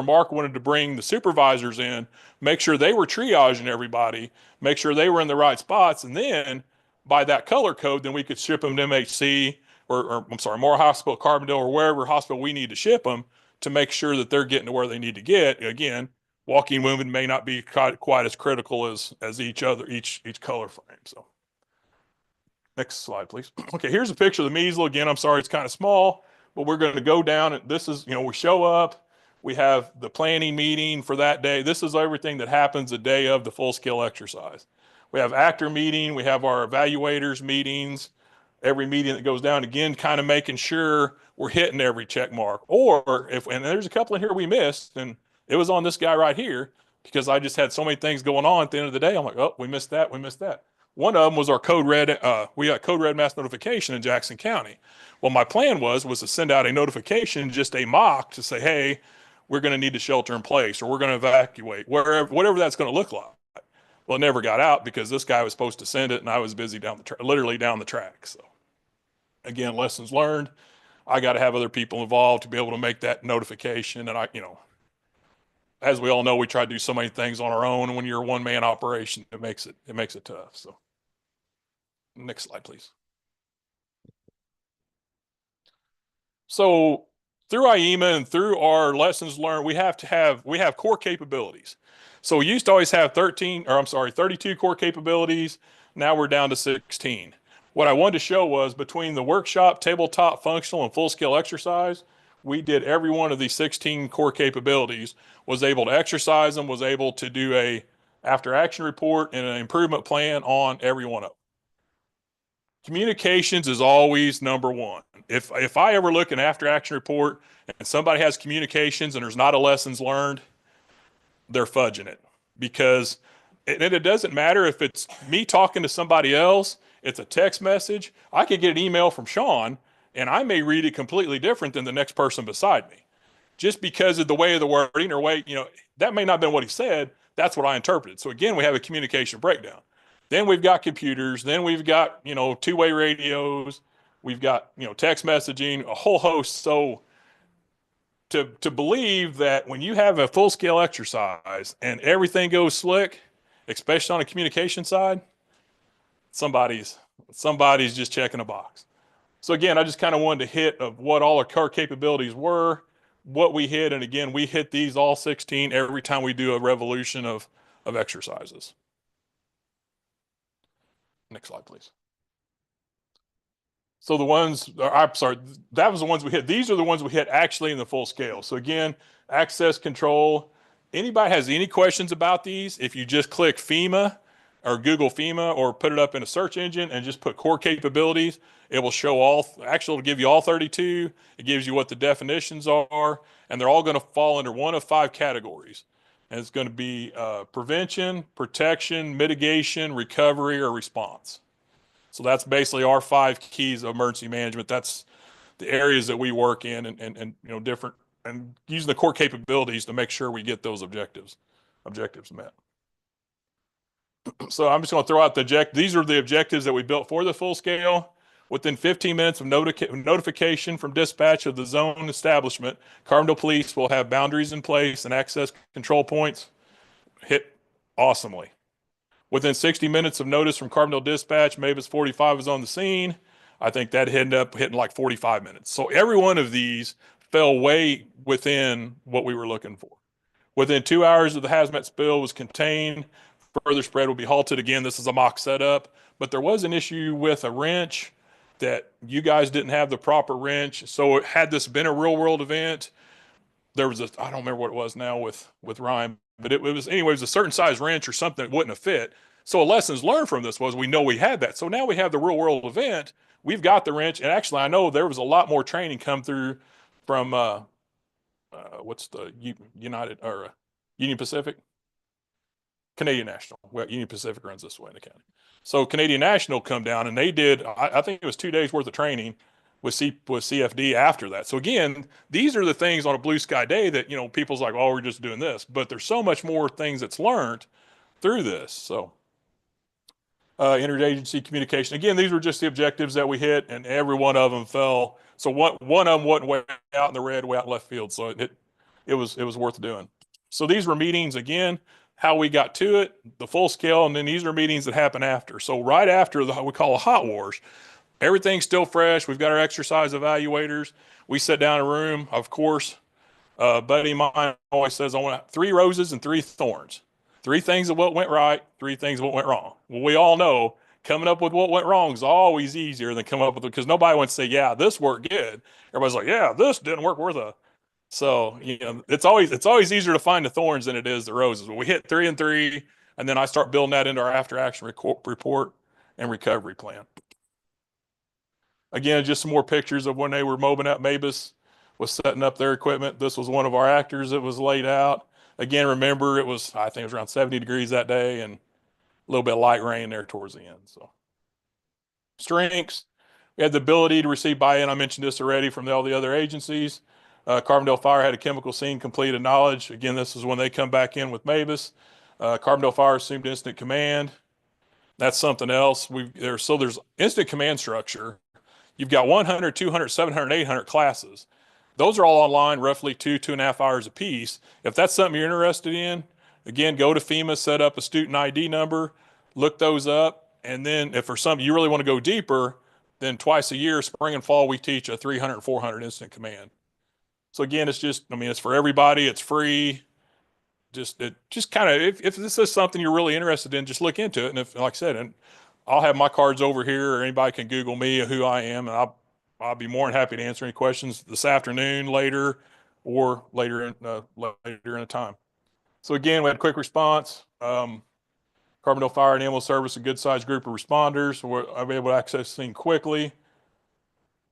Mark wanted to bring the supervisors in, make sure they were triaging everybody, make sure they were in the right spots. And then by that color code, then we could ship them to MHC or Moore Hospital, Carbondale, or wherever hospital we need to ship them to make sure that they're getting to where they need to get. Again, walking wounded may not be quite as critical as each color frame. So next slide, please. Okay, here's a picture of the measles. Again, I'm sorry, it's kind of small. But we're going to go down, and this is, we show up, we have the planning meeting for that day. This is everything that happens the day of the full-scale exercise. We have actor meeting, we have our evaluators meetings, every meeting that goes down, again, kind of making sure we're hitting every check mark. And there's a couple in here we missed, and it was on this guy right here, because I just had so many things going on at the end of the day. I'm like, oh, we missed that. One of them was our code red. We got code red mass notification in Jackson County. Well, my plan was to send out a notification, just a mock to say, hey, we're going to need to shelter in place, or we're going to evacuate, whatever that's going to look like. Well, it never got out because this guy was supposed to send it, and I was busy literally down the track. So again, lessons learned. I got to have other people involved to be able to make that notification. And as we all know, we try to do so many things on our own. And when you're a one-man operation, it makes it tough. So next slide, please. So through IEMA and through our lessons learned, we have core capabilities. So we used to always have 32 core capabilities. Now we're down to 16. What I wanted to show was between the workshop, tabletop, functional, and full-scale exercise, we did every one of these 16 core capabilities, was able to exercise them, was able to do a after action report, and an improvement plan on every one of them. Communications is always number one. If I ever look at an after action report and somebody has communications and there's not a lessons learned, they're fudging it, because it doesn't matter if it's me talking to somebody else, it's a text message. I could get an email from Sean and I may read it completely different than the next person beside me, just because of the way of the wording or way, that may not have been what he said. That's what I interpreted. So again, we have a communication breakdown. Then we've got computers. Then we've got, two-way radios. We've got, text messaging, a whole host. So to believe that when you have a full-scale exercise and everything goes slick, especially on a communication side, somebody's just checking a box. So again, I just kind of wanted to hit of what all our core capabilities were, what we hit. And again, we hit these all 16 every time we do a revolution of exercises. Next slide, please. So I'm sorry, that was the ones we hit. These are the ones we hit actually in the full scale. So again, access control. Anybody has any questions about these? If you just click FEMA or Google FEMA or put it up in a search engine and just put core capabilities, it will show it'll give you all 32. It gives you what the definitions are, and they're all going to fall under one of 5 categories. And it's going to be prevention, protection, mitigation, recovery, or response. So that's basically our 5 keys of emergency management. That's the areas that we work in, and different, and using the core capabilities to make sure we get those objectives met. So I'm just going to throw out these are the objectives that we built for the full scale. Within 15 minutes of notification from dispatch of the zone establishment, Carbondale Police will have boundaries in place and access control points hit awesomely. Within 60 minutes of notice from Carbondale Dispatch, Mavis 45 is on the scene. I think that ended up hitting like 45 minutes. So every one of these fell way within what we were looking for. Within 2 hours of the hazmat spill was contained. Further spread will be halted. Again, this is a mock setup, but there was an issue with a wrench that you guys didn't have the proper wrench. So had this been a real world event, there was I don't remember what it was now with Ryan, but it was a certain size wrench or something that wouldn't have fit. So a lessons learned from this was we know we had that. So now we have the real world event. We've got the wrench. And actually, I know there was a lot more training come through from, what's the United or Union Pacific? Canadian National. Well, Union Pacific runs this way in the county. So Canadian National come down and they did, I think it was 2 days worth of training with CFD after that. So again, these are the things on a blue sky day that, people's like, oh, we're just doing this, but there's so much more things that's learned through this. So interagency communication. Again, these were just the objectives that we hit, and every one of them fell. So one of them wasn't way out in the red, way out in left field. So it was worth doing. So these were meetings, again, how we got to it, the full scale, and then these are meetings that happen after. So right after we call a hot wars, everything's still fresh. We've got our exercise evaluators. We sit down in a room, of course. Buddy of mine always says, I want 3 roses and 3 thorns. 3 things of what went right, 3 things of what went wrong. Well, we all know coming up with what went wrong is always easier than coming up with it, because nobody wants to say, yeah, this worked good. Everybody's like, yeah, this didn't work worth a. So, it's always easier to find the thorns than it is the roses. But we hit 3 and 3, and then I start building that into our after action report and recovery plan. Again, just some more pictures of when they were mobbing up. Mavis was setting up their equipment. This was one of our actors that was laid out. Again, remember, I think it was around 70 degrees that day and a little bit of light rain there towards the end. So strengths, we had the ability to receive buy-in. I mentioned this already from all the other agencies. Carbondale Fire had a chemical scene completed knowledge. Again, this is when they come back in with Mavis. Carbondale Fire assumed instant command. That's something else. There's instant command structure. You've got 100, 200, 700, 800 classes. Those are all online, roughly 2.5 hours a piece. If that's something you're interested in, again, go to FEMA, set up a student ID number, look those up. And then if for something you really want to go deeper, then twice a year, spring and fall, we teach a 300 and 400 instant command. So again, it's for everybody. It's free. Just kind of, if this is something you're really interested in, just look into it. And if, like I said, and I'll have my cards over here, or anybody can Google me who I am, and I'll be more than happy to answer any questions this afternoon, later, or later in a time. So again, we had quick response. Carbondale Fire and Ambulance Service, a good sized group of responders. I'm able to access the scene quickly.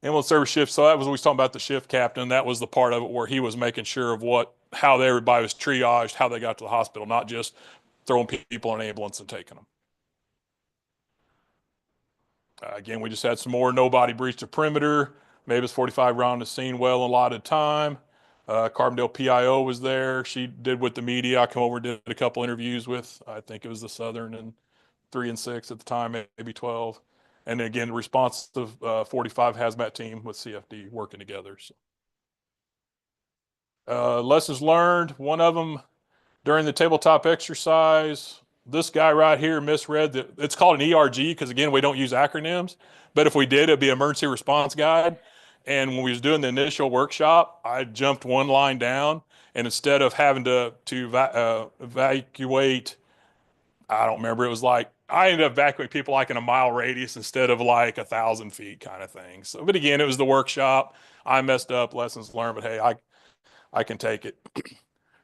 Ambulance service shift. So that was, we was talking about the shift captain. That was the part of it where he was making sure of how everybody was triaged, how they got to the hospital, not just throwing people in an ambulance and taking them. Again, we just had some more. Nobody breached the perimeter. Mavis 45 around the scene well allotted time. Carbondale PIO was there. She did with the media. I come over and did a couple interviews with, I think it was the Southern and 3 and 6 at the time, maybe 12. And again, response to 45 hazmat team with CFD working together. So. Lessons learned. One of them during the tabletop exercise, this guy right here misread that it's called an ERG because again, we don't use acronyms, but if we did, it'd be emergency response guide. And when we was doing the initial workshop, I jumped one line down, and instead of having to evacuate, I don't remember, it was like, I ended up evacuating people like in a mile radius instead of like 1,000 feet kind of thing. So, but again, it was the workshop. I messed up, lessons learned, but hey, I can take it.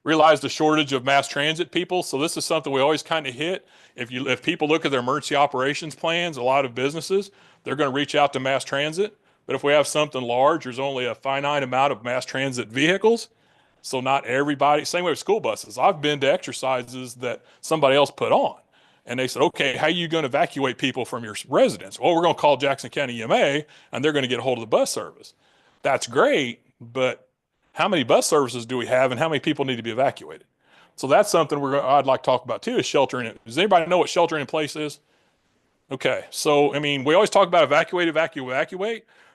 Realize the shortage of mass transit people. So this is something we always kind of hit. If people look at their emergency operations plans, a lot of businesses, they're going to reach out to mass transit. But if we have something large, there's only a finite amount of mass transit vehicles. So not everybody, same way with school buses. I've been to exercises that somebody else put on. And they said, okay, how are you going to evacuate people from your residence? Well, we're going to call Jackson County EMA and they're going to get a hold of the bus service. That's great, but how many bus services do we have and how many people need to be evacuated? So that's something I'd like to talk about too, is sheltering. Does anybody know what sheltering in place is? Okay, so I mean, we always talk about evacuate,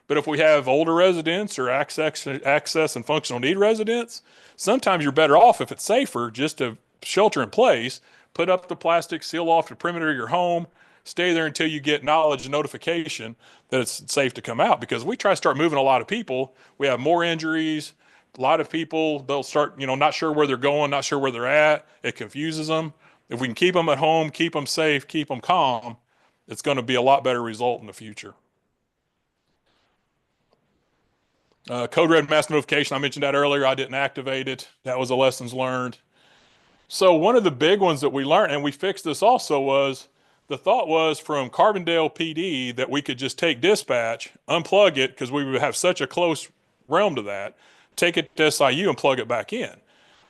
but if we have older residents or access and functional need residents, sometimes you're better off if it's safer just to shelter in place, put up the plastic, seal off the perimeter of your home, stay there until you get knowledge and notification that it's safe to come out. Because we try to start moving a lot of people, we have more injuries. A lot of people, they'll start, not sure where they're going, not sure where they're at. It confuses them. If we can keep them at home, keep them safe, keep them calm, it's going to be a lot better result in the future. Code red mass notification, I mentioned that earlier. I didn't activate it. That was a lessons learned. So one of the big ones that we learned, and we fixed this also, was the thought was from Carbondale PD that we could just take dispatch, unplug it, because we would have such a close realm to that, take it to SIU and plug it back in.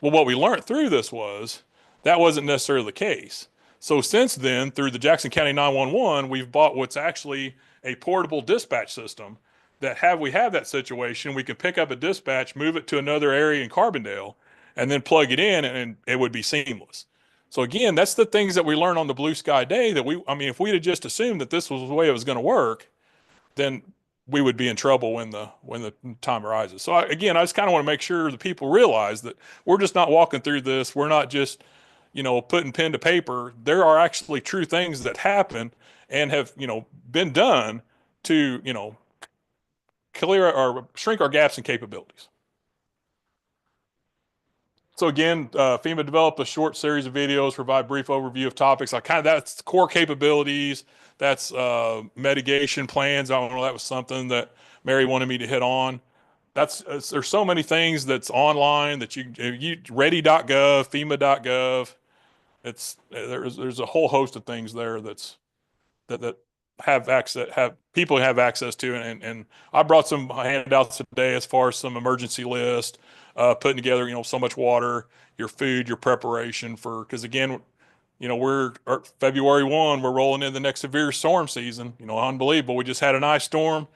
Well, what we learned through this was that wasn't necessarily the case. So since then, through the Jackson County 911, we've bought what's actually a portable dispatch system that we have that situation, we can pick up a dispatch, move it to another area in Carbondale, and then plug it in and it would be seamless. So again, that's the things that we learned on the Blue Sky Day that if we'd have just assumed that this was the way it was going to work, then we would be in trouble when the time arises. So I just kind of want to make sure the people realize that we're just not walking through this. We're not just, putting pen to paper. There are actually true things that happen and have, been done to, clear or shrink our gaps and capabilities. So again, FEMA developed a short series of videos, provide brief overview of topics. That's core capabilities. That's mitigation plans. I don't know, that was something that Mary wanted me to hit on. There's so many things that's online that you ready.gov, FEMA.gov. There's a whole host of things there that people have access to, and I brought some handouts today as far as some emergency list, putting together, so much water, your food, your preparation because again, we're February 1, we're rolling in the next severe storm season, unbelievable. We just had an ice storm.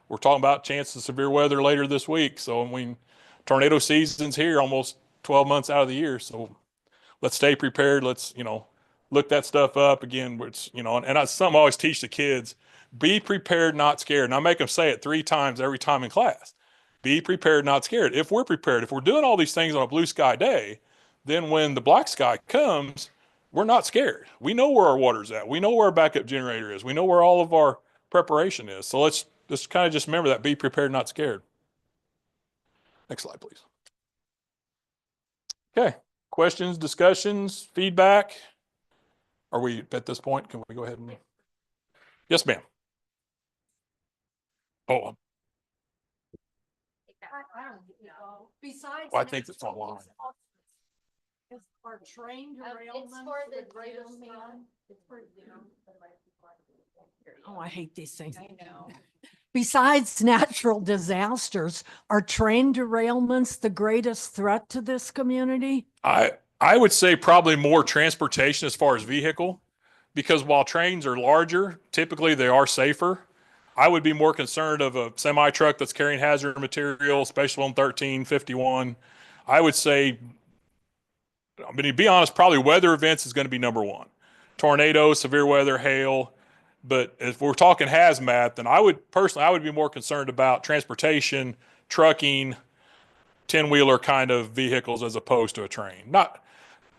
We're talking about chances of severe weather later this week. So tornado season's here almost 12 months out of the year. So let's stay prepared. Let's, look that stuff up again. It's, and that's something I always teach the kids, be prepared, not scared. And I make them say it 3 times every time in class. Be prepared, not scared. If we're prepared, if we're doing all these things on a blue sky day, then when the black sky comes, we're not scared. We know where our water's at. We know where our backup generator is. We know where all of our preparation is. So let's just kind of just remember that, be prepared, not scared. Next slide, please. Okay. Questions, discussions, feedback? Are we at this point? Can we go ahead and? Yes, ma'am. Oh, Besides, I think it's online. Are train It's for the Zoom meeting. It's for Zoom. Oh, I hate these things. I know. Besides natural disasters, are train derailments the greatest threat to this community? I would say probably more transportation as far as vehicle, because while trains are larger, typically they are safer. I would be more concerned of a semi truck that's carrying hazard material, especially on 1351. I would say, I mean, to be honest, probably weather events is going to be number one. Tornadoes, severe weather, hail. But if we're talking hazmat, then I would be more concerned about transportation, trucking, 10-wheeler kind of vehicles as opposed to a train. Not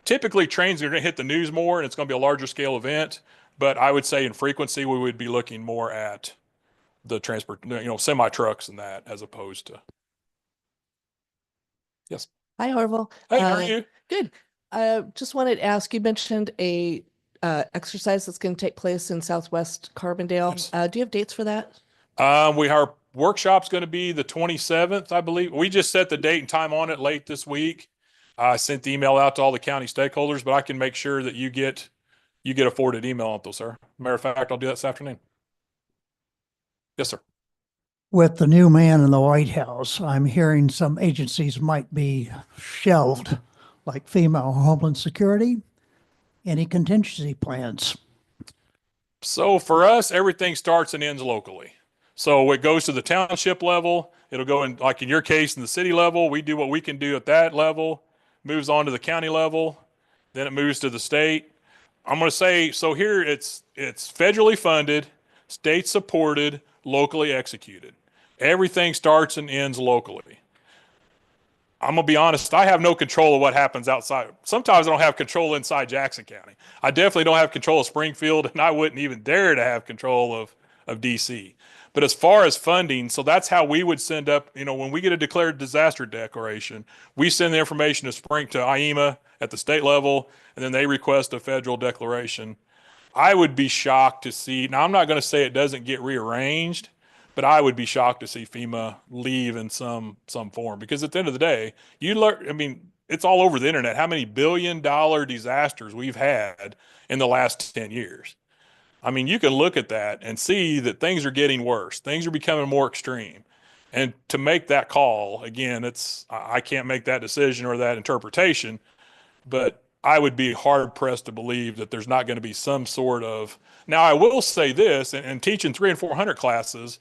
typically trains are going to hit the news more and it's going to be a larger scale event, but I would say in frequency we would be looking more at the semi trucks and that as opposed to. Yes. Hi, Harville. Hey, how are you? Good. Just wanted to ask, you mentioned a exercise that's going to take place in Southwest Carbondale. Yes. Do you have dates for that? Our workshop's going to be the 27th, I believe. We just set the date and time on it late this week. I sent the email out to all the county stakeholders, but I can make sure that you get a forwarded email on those, sir. Matter of fact, I'll do that this afternoon. Yes, sir. With the new man in the White House, I'm hearing some agencies might be shelved, like FEMA or Homeland Security. Any contingency plans? So for us, everything starts and ends locally. So it goes to the township level. It'll go in, like in your case, in the city level. We do what we can do at that level. Moves on to the county level. Then it moves to the state. I'm going to say, so here it's federally funded, state supported, locally executed. Everything starts and ends locally. I'm going to be honest, I have no control of what happens outside. Sometimes I don't have control inside Jackson County. I definitely don't have control of Springfield, and I wouldn't even dare to have control of DC. But as far as funding, so that's how we would send up, when we get a declared disaster declaration, we send the information to IEMA at the state level, and then they request a federal declaration. I would be shocked to see, now I'm not going to say it doesn't get rearranged, but I would be shocked to see FEMA leave in some form, because at the end of the day, it's all over the internet how many billion-dollar disasters we've had in the last 10 years. I mean, you can look at that and see that things are getting worse. Things are becoming more extreme. And to make that call, again, I can't make that decision or that interpretation, but I would be hard pressed to believe that there's not going to be some sort of. Now, I will say this, and teaching 300 and 400 classes,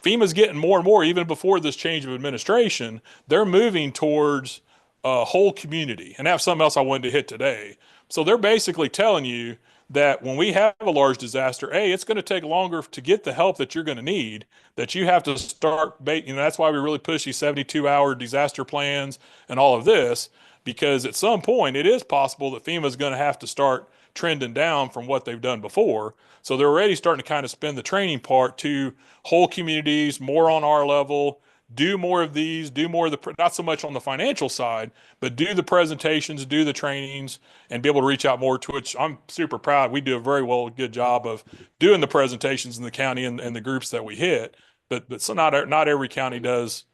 FEMA's getting more and more, even before this change of administration, they're moving towards a whole community. And that's something else I wanted to hit today. So they're basically telling you that when we have a large disaster, it's going to take longer to get the help that you're going to need, that you have to start, that's why we really push these 72-hour disaster plans and all of this, because at some point it is possible that FEMA is going to have to start trending down from what they've done before. So they're already starting to kind of spend the training part to whole communities, more on our level, do more of these, do more of the, not so much on the financial side, but do the presentations, do the trainings, and be able to reach out more to which I'm super proud. We do a very good job of doing the presentations in the county and the groups that we hit, but so not every county does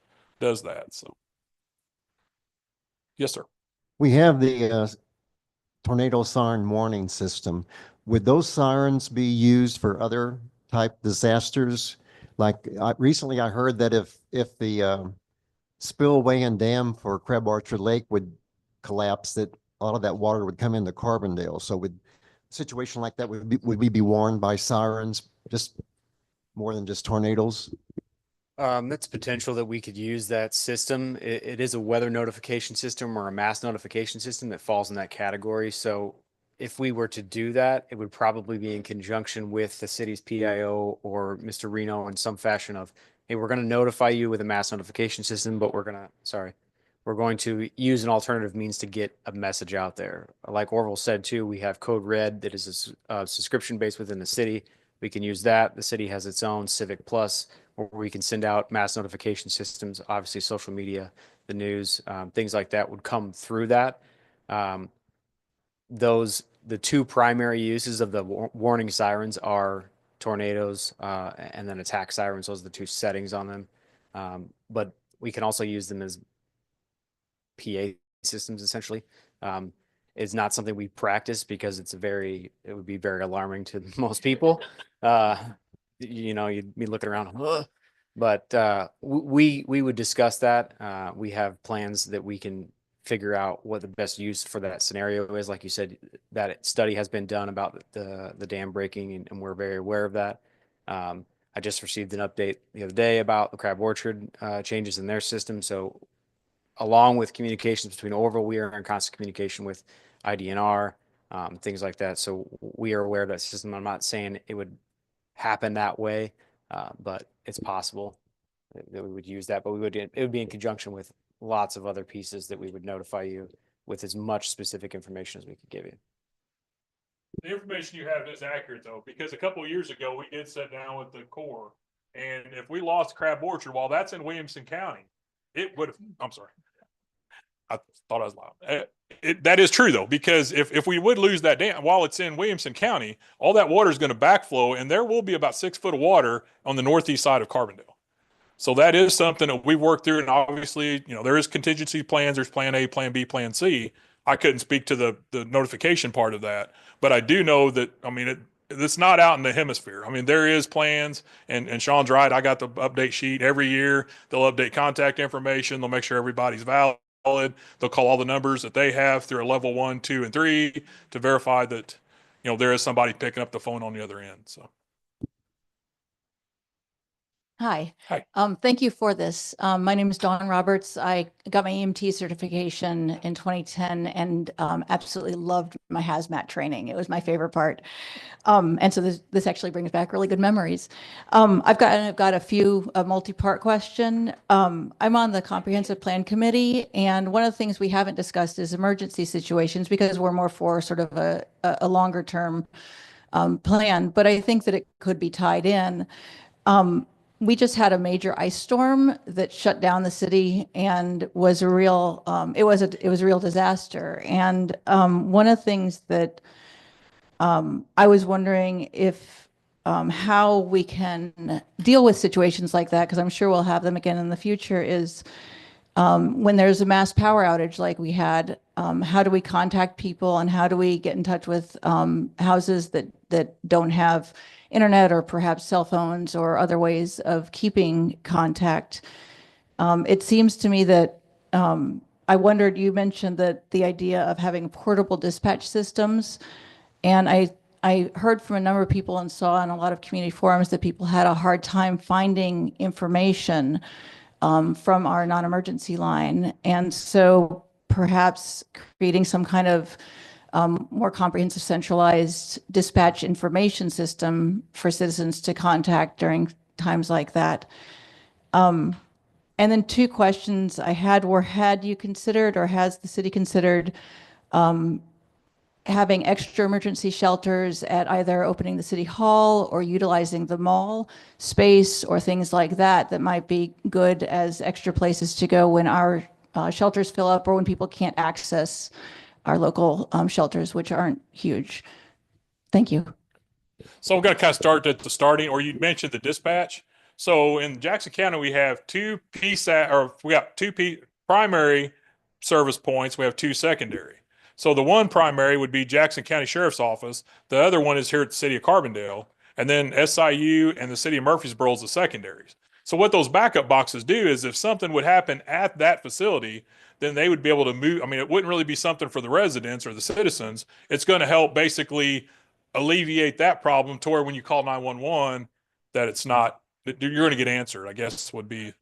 that. So, yes, sir. We have the tornado siren warning system. Would those sirens be used for other type disasters? Like recently I heard that if the spillway and dam for Crab Orchard Lake would collapse, that a lot of that water would come into Carbondale. So would a situation like that, would we be warned by sirens, just more than just tornadoes? That's potential that we could use that system. It is a weather notification system or a mass notification system that falls in that category. So if we were to do that, it would probably be in conjunction with the city's PIO or Mr. Reno in some fashion of, hey, we're going to notify you with a mass notification system, but we're going to use an alternative means to get a message out there. Like Orville said too, we have Code Red that is a subscription based within the city. We can use that. The city has its own Civic Plus, where we can send out mass notification systems. Obviously, social media, the news, things like that would come through that. The two primary uses of the warning sirens are tornadoes and then attack sirens. Those are the two settings on them. But we can also use them as PA systems, essentially. is not something we practice because it would be very alarming to most people. You'd be looking around, "Ugh." But we would discuss that. We have plans that we can figure out what the best use for that scenario is. Like you said, that study has been done about the dam breaking, and we're very aware of that. I just received an update the other day about the Crab Orchard changes in their system. So along with communications between Orville, we are in constant communication with IDNR, things like that. So we are aware of that system. I'm not saying it would happen that way, but it's possible that we would use that. But it would be in conjunction with lots of other pieces that we would notify you with as much specific information as we could give you. The information you have is accurate though, because a couple of years ago, we did sit down with the Corps, and if we lost Crab Orchard, while that's in Williamson County, it would have, I'm sorry. I thought I was loud. That is true though, because if we would lose that dam while it's in Williamson County, all that water is going to backflow, and there will be about 6 foot of water on the northeast side of Carbondale. So that is something that we worked through, and obviously, there is contingency plans. There's plan A, plan B, plan C. I couldn't speak to the notification part of that, but I do know that, it's not out in the hemisphere. There is plans, and Sean's right. I got the update sheet every year. They'll update contact information. They'll make sure everybody's valid. They'll call all the numbers that they have through a level 1, 2, and 3 to verify that, there is somebody picking up the phone on the other end. So. Hi. Hi. Thank you for this. My name is Dawn Roberts. I got my EMT certification in 2010 and absolutely loved my hazmat training. It was my favorite part. And so this actually brings back really good memories. I've got a few multi-part question. I'm on the comprehensive plan committee, and one of the things we haven't discussed is emergency situations because we're more for sort of a longer term plan, but I think that it could be tied in. We just had a major ice storm that shut down the city and was a real it was a real disaster. And one of the things that I was wondering if how we can deal with situations like that, because I'm sure we'll have them again in the future, is when there's a mass power outage like we had, how do we contact people, and how do we get in touch with houses that don't have internet or perhaps cell phones or other ways of keeping contact? It seems to me that I wondered, you mentioned that the idea of having portable dispatch systems, and I heard from a number of people and saw in a lot of community forums that people had a hard time finding information from our non-emergency line. And so perhaps creating some kind of more comprehensive centralized dispatch information system for citizens to contact during times like that. And then two questions I had were, had you considered, or has the city considered having extra emergency shelters at either opening the city hall or utilizing the mall space or things like that that might be good as extra places to go when our shelters fill up or when people can't access our local shelters, which aren't huge. Thank you. So I'm going to kind of start at the starting, or you mentioned the dispatch. So in Jackson County, we have two primary service points. We have two secondary. So the one primary would be Jackson County Sheriff's Office. The other one is here at the city of Carbondale. And then SIU and the city of Murfreesboro is the secondaries. So what those backup boxes do is if something would happen at that facility, then they would be able to move. It wouldn't really be something for the residents or the citizens. It's going to help basically alleviate that problem to where when you call 911, that it's not, that you're going to get answered, I guess would be.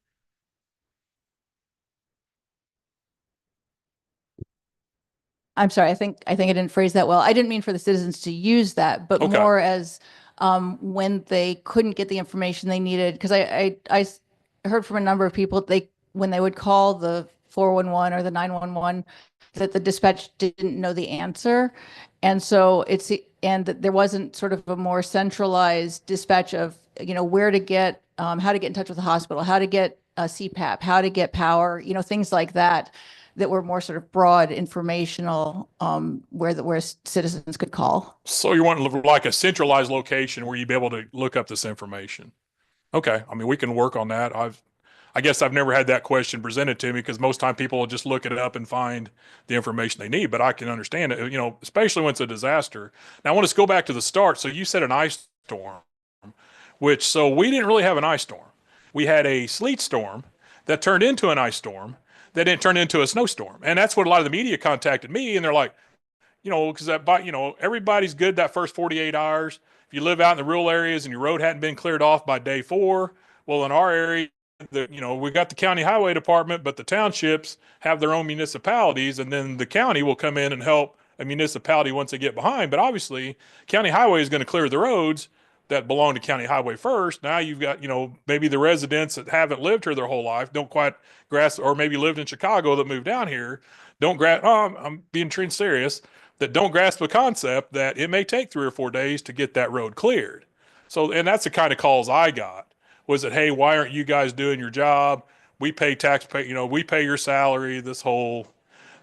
I'm sorry, I think I didn't phrase that well. I didn't mean for the citizens to use that, but Okay. more as when they couldn't get the information they needed. Because I heard from a number of people, when they would call the 411 or the 911, that the dispatch didn't know the answer. And so and that there wasn't sort of a more centralized dispatch of, where to get, how to get in touch with the hospital, how to get CPAP, how to get power, things like that were more sort of broad informational, where citizens could call. So you want like a centralized location where you'd be able to look up this information. Okay. We can work on that. I guess I've never had that question presented to me because most time people will just look it up and find the information they need. But I can understand it, especially when it's a disaster. Now, I want to go back to the start. So you said an ice storm, so we didn't really have an ice storm. We had a sleet storm that turned into an ice storm that didn't turn into a snowstorm. And that's what a lot of the media contacted me. And they're like, because everybody's good that first 48 hours. If you live out in the rural areas and your road hadn't been cleared off by day 4, well, in our area, we got the county highway department, but the townships have their own municipalities, and then the county will come in and help a municipality once they get behind. But obviously, county highway is going to clear the roads that belong to county highway first. Now you've got, maybe the residents that haven't lived here their whole life, don't quite grasp, or maybe lived in Chicago that moved down here, don't grasp, I'm being serious, that don't grasp the concept that it may take 3 or 4 days to get that road cleared. So, and that's the kind of calls I got, was that, hey, why aren't you guys doing your job? We pay we pay your salary, this whole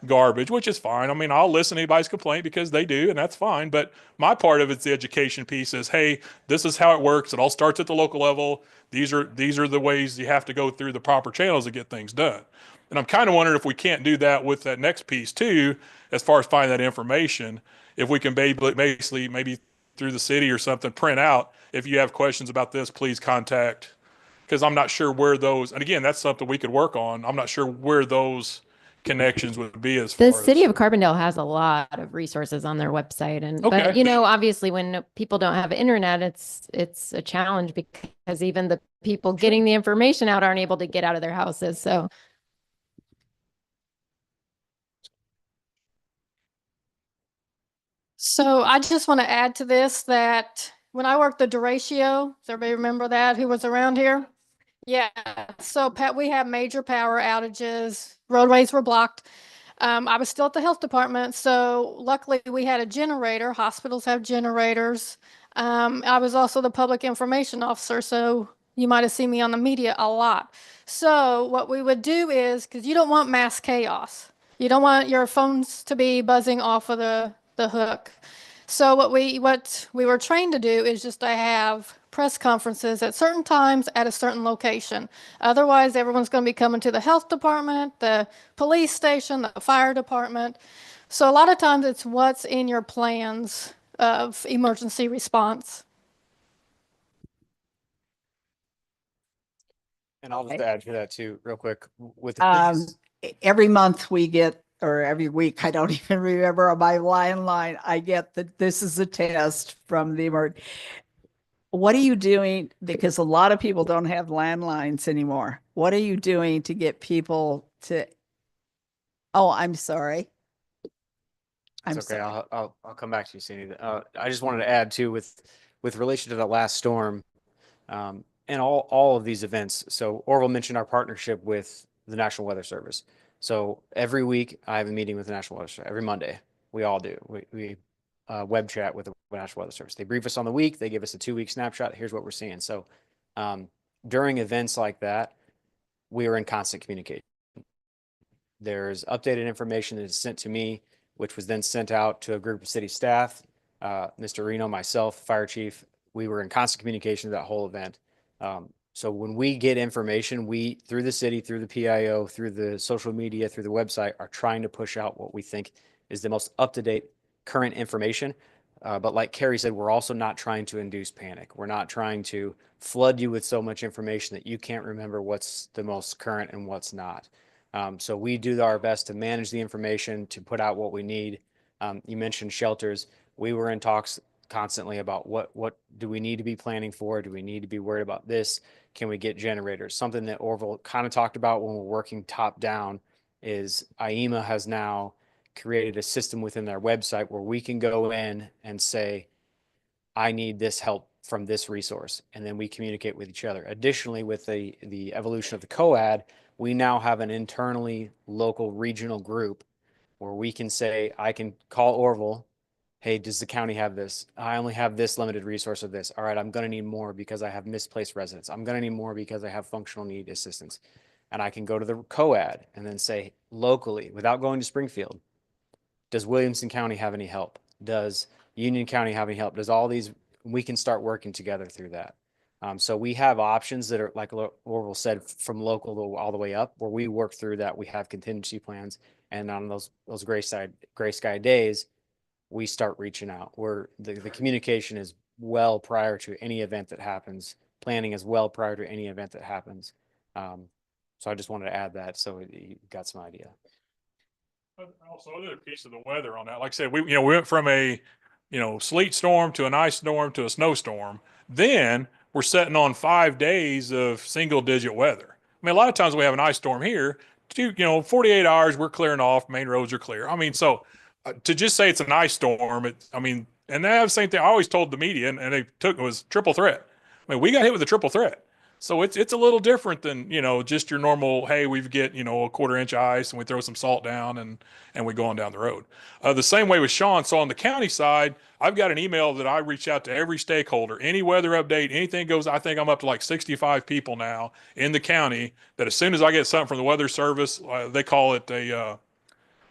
garbage, which is fine. I mean, I'll listen to anybody's complaint because they do, and that's fine. But my part of it's the education piece is, hey, this is how it works. It all starts at the local level. These are the ways you have to go through the proper channels to get things done. And I'm kind of wondering if we can't do that with that next piece too, as far as finding that information. If we can basically maybe through the city or something, print out, if you have questions about this, please contact, because I'm not sure where those, and again, that's something we could work on. I'm not sure where those connections would be as The far city as, of Carbondale has a lot of resources on their website, and Okay. but obviously when people don't have internet, it's a challenge because even the people getting the information out aren't able to get out of their houses. So I just want to add to this that when I worked the derecho, does everybody remember that, who was around here? Yeah, so we have major power outages, roadways were blocked. I was still at the health department, so luckily we had a generator. Hospitals have generators. I was also the public information officer, so you might have seen me on the media a lot. So what we would do is, because you don't want mass chaos. You don't want your phones to be buzzing off of the hook. So what we were trained to do is just to have press conferences at certain times at a certain location. Otherwise, everyone's going to be coming to the health department, the police station, the fire department. So a lot of times it's what's in your plans of emergency response. And I'll just add to that too, real quick. With the every month we get, or every week, I don't even remember, on my landline, I get that this is a test from the emergency. What are you doing? Because a lot of people don't have landlines anymore. What are you doing to get people to? Oh, I'm sorry. It's okay. I'll come back to you, Cindy. I just wanted to add too, with relation to the last storm, and all of these events. So Orville mentioned our partnership with the National Weather Service. So every week I have a meeting with the National Weather Service. Every Monday, we all do. We web chat with the National Weather Service. They brief us on the week. They give us a 2-week snapshot. Here's what we're seeing. So during events like that, we are in constant communication. There's updated information that is sent to me, which was then sent out to a group of city staff, Mr. Reno, myself, fire chief. We were in constant communication that whole event. So when we get information, we, through the city, through the PIO, through the social media, through the website, are trying to push out what we think is the most up-to-date current information. But like Carrie said, we're also not trying to induce panic. We're not trying to flood you with so much information that you can't remember what's the most current and what's not. So we do our best to manage the information, to put out what we need. You mentioned shelters. We were in talks constantly about what do we need to be planning for? Do we need to be worried about this? Can we get generators? Something that Orville kind of talked about when we're working top down is IEMA has now created a system within their website where we can go in and say, I need this help from this resource. And then we communicate with each other. Additionally, with the evolution of the COAD, we now have an internally local regional group where we can say, I can call Orville. Hey, does the county have this? I only have this limited resource of this. All right, I'm going to need more because I have misplaced residents. I'm going to need more because I have functional need assistance. And I can go to the COAD and then say locally, without going to Springfield, does Williamson County have any help? Does Union County have any help? Does all these, we can start working together through that. So we have options that are, like Orville said, from local to all the way up, where we work through that. We have contingency plans, and on those gray sky days, we start reaching out. Where the communication is well prior to any event that happens. Planning is well prior to any event that happens. So I just wanted to add that so you got some idea. Also, another piece of the weather on that, like I said, we went from a sleet storm to an ice storm to a snowstorm. Then we're sitting on 5 days of single digit weather. I mean, a lot of times we have an ice storm here. 48 hours, we're clearing off, main roads are clear. I mean, so to just say it's an ice storm, and that was the same thing I always told the media, and it was triple threat. I mean, we got hit with a triple threat. So it's a little different than, just your normal, hey, we get, a quarter-inch ice and we throw some salt down and we go on down the road. The same way with Sean. So on the county side, I've got an email that I reach out to every stakeholder, any weather update, anything goes. I think I'm up to like 65 people now in the county that as soon as I get something from the weather service, they call it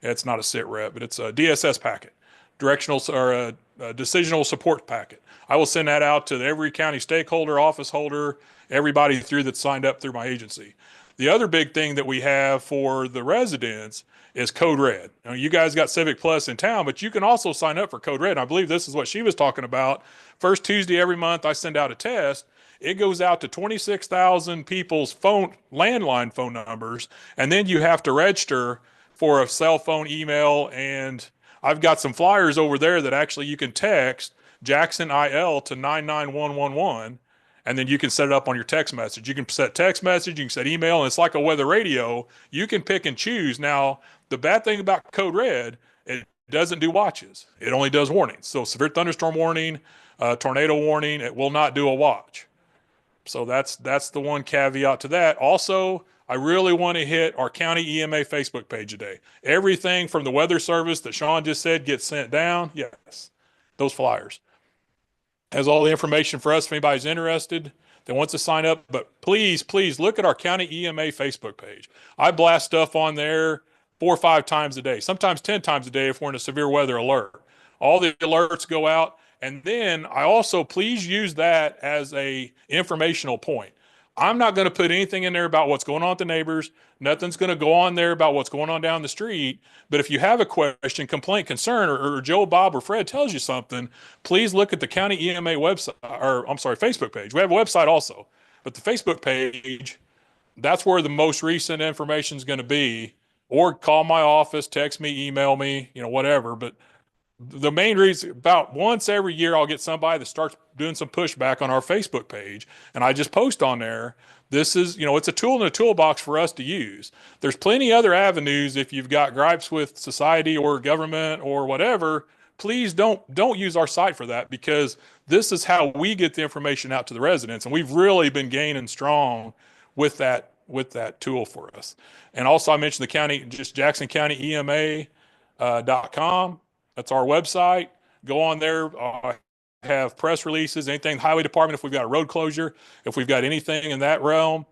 it's not a sit rep, but it's a DSS packet, directional or a decisional support packet. I will send that out to every county stakeholder, office holder, everybody through that's signed up through my agency. The other big thing that we have for the residents is Code Red. Now, you guys got Civic Plus in town, but you can also sign up for Code Red. And I believe this is what she was talking about. First Tuesday every month, I send out a test. It goes out to 26,000 people's landline phone numbers. And then you have to register for a cell phone, email, and I've got some flyers over there that actually you can text Jackson IL to 99111. And then you can set it up on your text message. You can set text message, you can set email, and it's like a weather radio. You can pick and choose. Now, the bad thing about Code Red, it doesn't do watches. It only does warnings. So severe thunderstorm warning, tornado warning, it will not do a watch. So that's the one caveat to that. Also, I really want to hit our county EMA Facebook page today. Everything from the weather service that Sean just said gets sent down. Yes, those flyers. Has all the information for us if anybody's interested that wants to sign up. But please, please look at our county EMA Facebook page. I blast stuff on there 4 or 5 times a day, sometimes 10 times a day if we're in a severe weather alert. All the alerts go out. And then I also, please use that as a informational point. I'm not going to put anything in there about what's going on with the neighbors. Nothing's going to go on there about what's going on down the street. But if you have a question, complaint, concern, or Joe, Bob, or Fred tells you something, please look at the county EMA website, Facebook page. We have a website also, but the Facebook page, that's where the most recent information is going to be. Or call my office, text me, email me, whatever. But the main reason, about once every year, I'll get somebody that starts doing some pushback on our Facebook page, and I just post on there. This is, it's a tool in the toolbox for us to use. There's plenty other avenues. If you've got gripes with society or government or whatever, please don't use our site for that, because this is how we get the information out to the residents, and we've really been gaining strong with that tool for us. And also, I mentioned the county, just Jackson County EMA.com. That's our website. Go on there. Have press releases, anything highway department, if we've got a road closure, if we've got anything in that realm,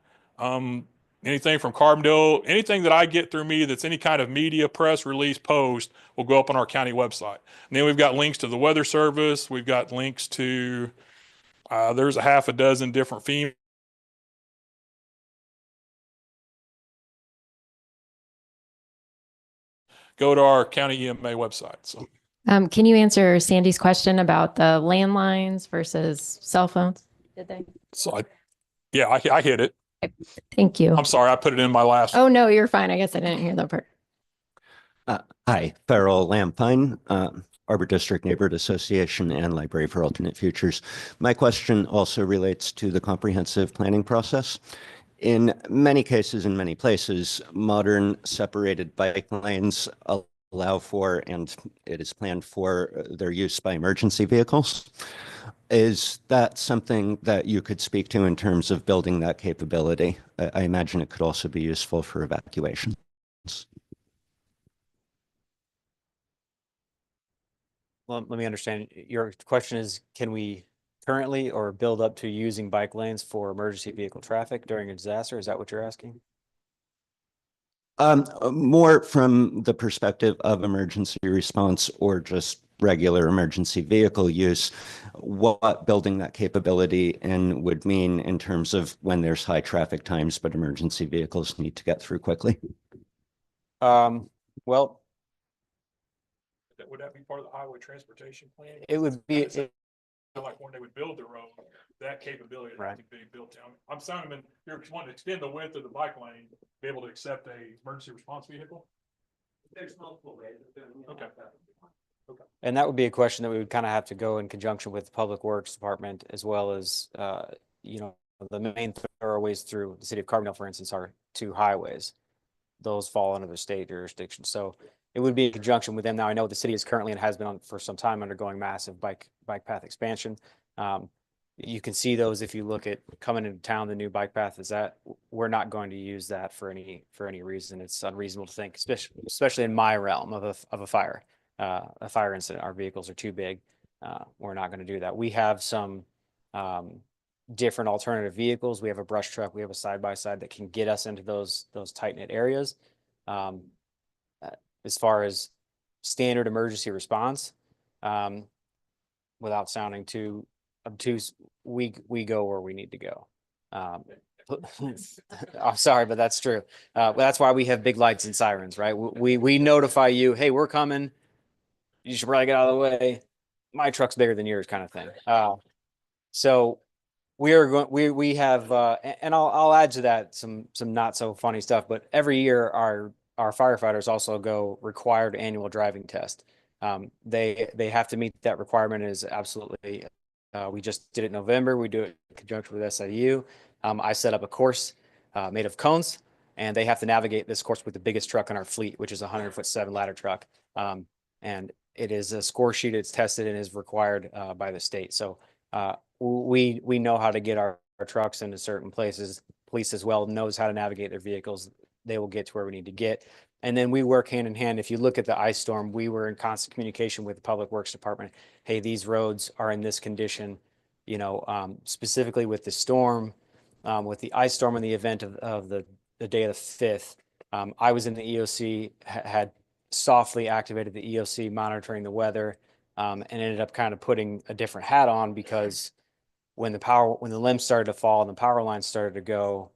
anything from Carbondale, anything that I get through me that's any kind of media, press release, post will go up on our county website. And then we've got links to the weather service. We've got links to, there's a half a dozen different FEMA. Go to our county EMA website. So. Can you answer Sandy's question about the landlines versus cell phones? Did they? So I hit it. Thank you. I'm sorry, I put it in my last. Oh, no, you're fine. I guess I didn't hear that part. Hi, Farrell Lampine, Arbor District Neighborhood Association and Library for Alternate Futures. My question also relates to the comprehensive planning process. In many cases, in many places, modern separated bike lanes allow for, and it is planned for, their use by emergency vehicles. Is that something that you could speak to in terms of building that capability? I imagine it could also be useful for evacuations. Well, let me understand. Your question is, can we currently or build up to using bike lanes for emergency vehicle traffic during a disaster? Is that what you're asking? More from the perspective of emergency response, or just regular emergency vehicle use, what building that capability in would mean in terms of when there's high traffic times, but emergency vehicles need to get through quickly. Well, Would that be part of the highway transportation plan? it would be, Like when they would build the road, that capability would have Right. to be built down. I'm sounding, you're wanting to extend the width of the bike lane, be able to accept a emergency response vehicle? There's multiple ways of doing it. Okay. and that would be a question that we would kind of have to go in conjunction with the Public Works Department, as well as, you know, the main thoroughways through the city of Carbondale, for instance, are two highways. Those fall under the state jurisdiction. So it would be in conjunction with them. Now, I know the city is currently and has been on for some time undergoing massive bike path expansion. You can see those if you look at coming into town, the new bike path is that we're not going to use that for any reason. It's unreasonable to think, especially in my realm of a fire incident. Our vehicles are too big. We're not going to do that. We have some different alternative vehicles. We have a brush truck. We have a side-by-side that can get us into those tight-knit areas. As far as standard emergency response, without sounding too obtuse, we go where we need to go. I'm sorry, but that's true. That's why we have big lights and sirens, right? We notify you, hey, we're coming. You should probably get out of the way. My truck's bigger than yours, kind of thing. So we are going. We have, and I'll add to that some not so funny stuff. But every year, our firefighters also go required annual driving test. They have to meet that requirement. Is absolutely. We just did it in November. We do it in conjunction with SIU. I set up a course made of cones, and they have to navigate this course with the biggest truck in our fleet, which is a 100-foot-7 ladder truck. And it is a score sheet. It's tested and is required by the state. So we know how to get our trucks into certain places. Police as well knows how to navigate their vehicles. They will get to where we need to get. And then we work hand in hand. If you look at the ice storm, we were in constant communication with the Public Works Department. Hey, these roads are in this condition, you know, specifically with the storm, with the ice storm in the event of the day of the 5th. I was in the EOC, had softly activated the EOC monitoring the weather, and ended up kind of putting a different hat on, because when the limbs started to fall and the power lines started to go,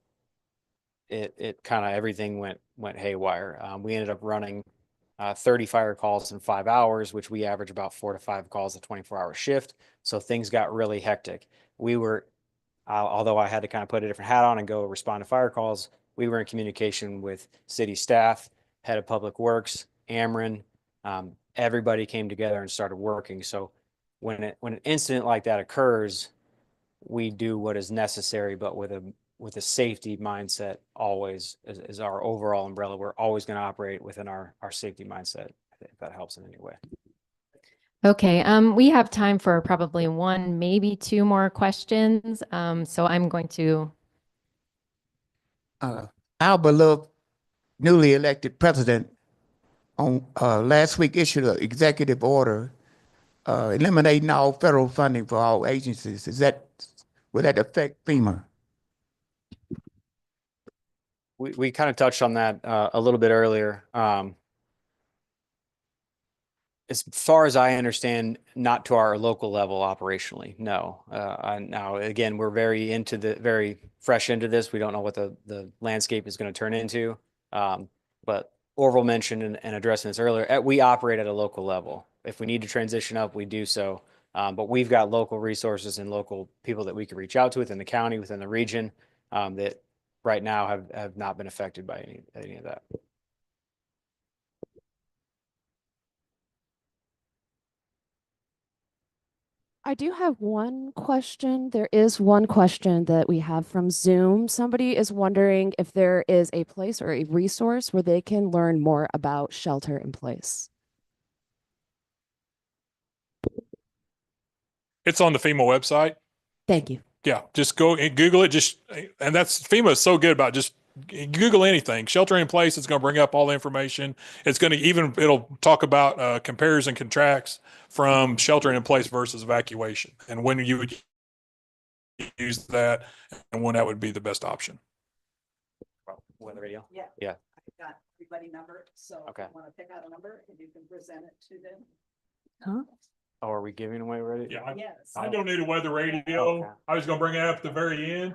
it kind of everything went haywire. We ended up running 30 fire calls in 5 hours, which we average about 4 to 5 calls a 24-hour shift. So things got really hectic. We were, although I had to kind of put a different hat on and go respond to fire calls, we were in communication with city staff, head of public works, Ameren. Everybody came together and started working. So when an incident like that occurs, we do what is necessary, but with a safety mindset always is our overall umbrella. We're always going to operate within our safety mindset, if that helps in any way. Okay, we have time for probably one, maybe two more questions. So I'm going to. Our beloved newly elected president on last week issued an executive order eliminating all federal funding for all agencies. Would that affect FEMA? We kind of touched on that a little bit earlier. As far as I understand, not to our local level operationally, no. Now, again, we're very fresh into this. We don't know what the landscape is going to turn into. But Orville mentioned and addressing this earlier, we operate at a local level. If we need to transition up, we do so. But we've got local resources and local people that we can reach out to within the county, within the region, that right now have not been affected by any of that. I do have one question. There is one question that we have from Zoom. Somebody is wondering if there is a place or a resource where they can learn more about shelter in place. It's on the FEMA website. Thank you. Yeah, just go and Google it. And that's FEMA is so good about just Google anything. Shelter in place, it's going to bring up all the information. It's going to it'll talk about compares and contracts from sheltering in place versus evacuation, and when you would use that and when that would be the best option. Weather radio? Yeah. Yeah. I've got everybody number, so okay. if you want to pick out a number and you can present it to them. Huh? Oh, are we giving away already? Yeah, I, Yes. I don't need a weather radio. Okay. I was gonna bring it up at the very end.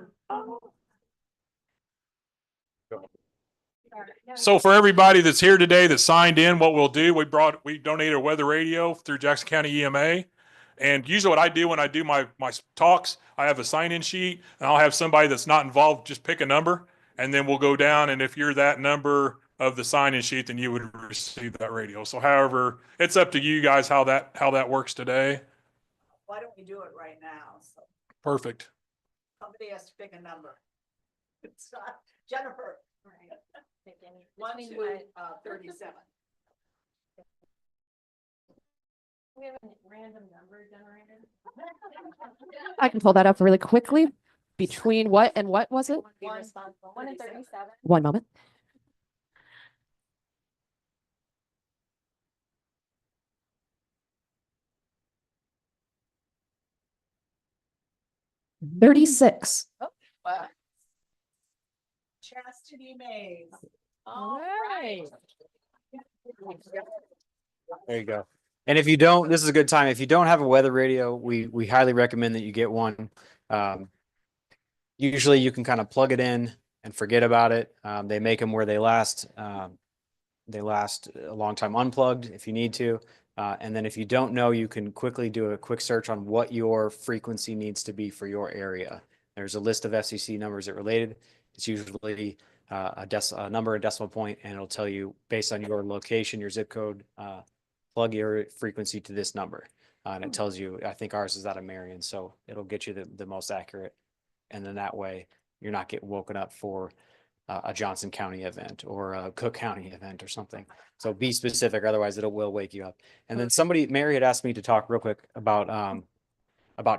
So for everybody that's here today that signed in, what we'll do, we donated a weather radio through Jackson County EMA. And usually what I do when I do my talks, I have a sign-in sheet and I'll have somebody that's not involved just pick a number. And then we'll go down, and if you're that number of the sign-in sheet, then you would receive that radio. So however, it's up to you guys how that works today. Why don't we do it right now? So Perfect. somebody has to pick a number. It's not Jennifer. One to 37. We have a random number generator. I can pull that up really quickly. Between what and what was it? One and 37. One moment. $36. Oh, wow. Chastity Mays. All right. There you go. And if you don't, this is a good time. If you don't have a weather radio, we highly recommend that you get one. Usually you can kind of plug it in and forget about it. They make them where they last a long time unplugged if you need to. And then if you don't know, you can quickly do a quick search on what your frequency needs to be for your area. There's a list of FCC numbers that are related. It's usually a number, a decimal point, and it'll tell you based on your location, your zip code, plug your frequency to this number. And it tells you, I think ours is out of Marion, so it'll get you the most accurate. And then that way you're not getting woken up for a Johnson County event or a Cook County event or something. So be specific, otherwise it will wake you up. And then Mary had asked me to talk real quick about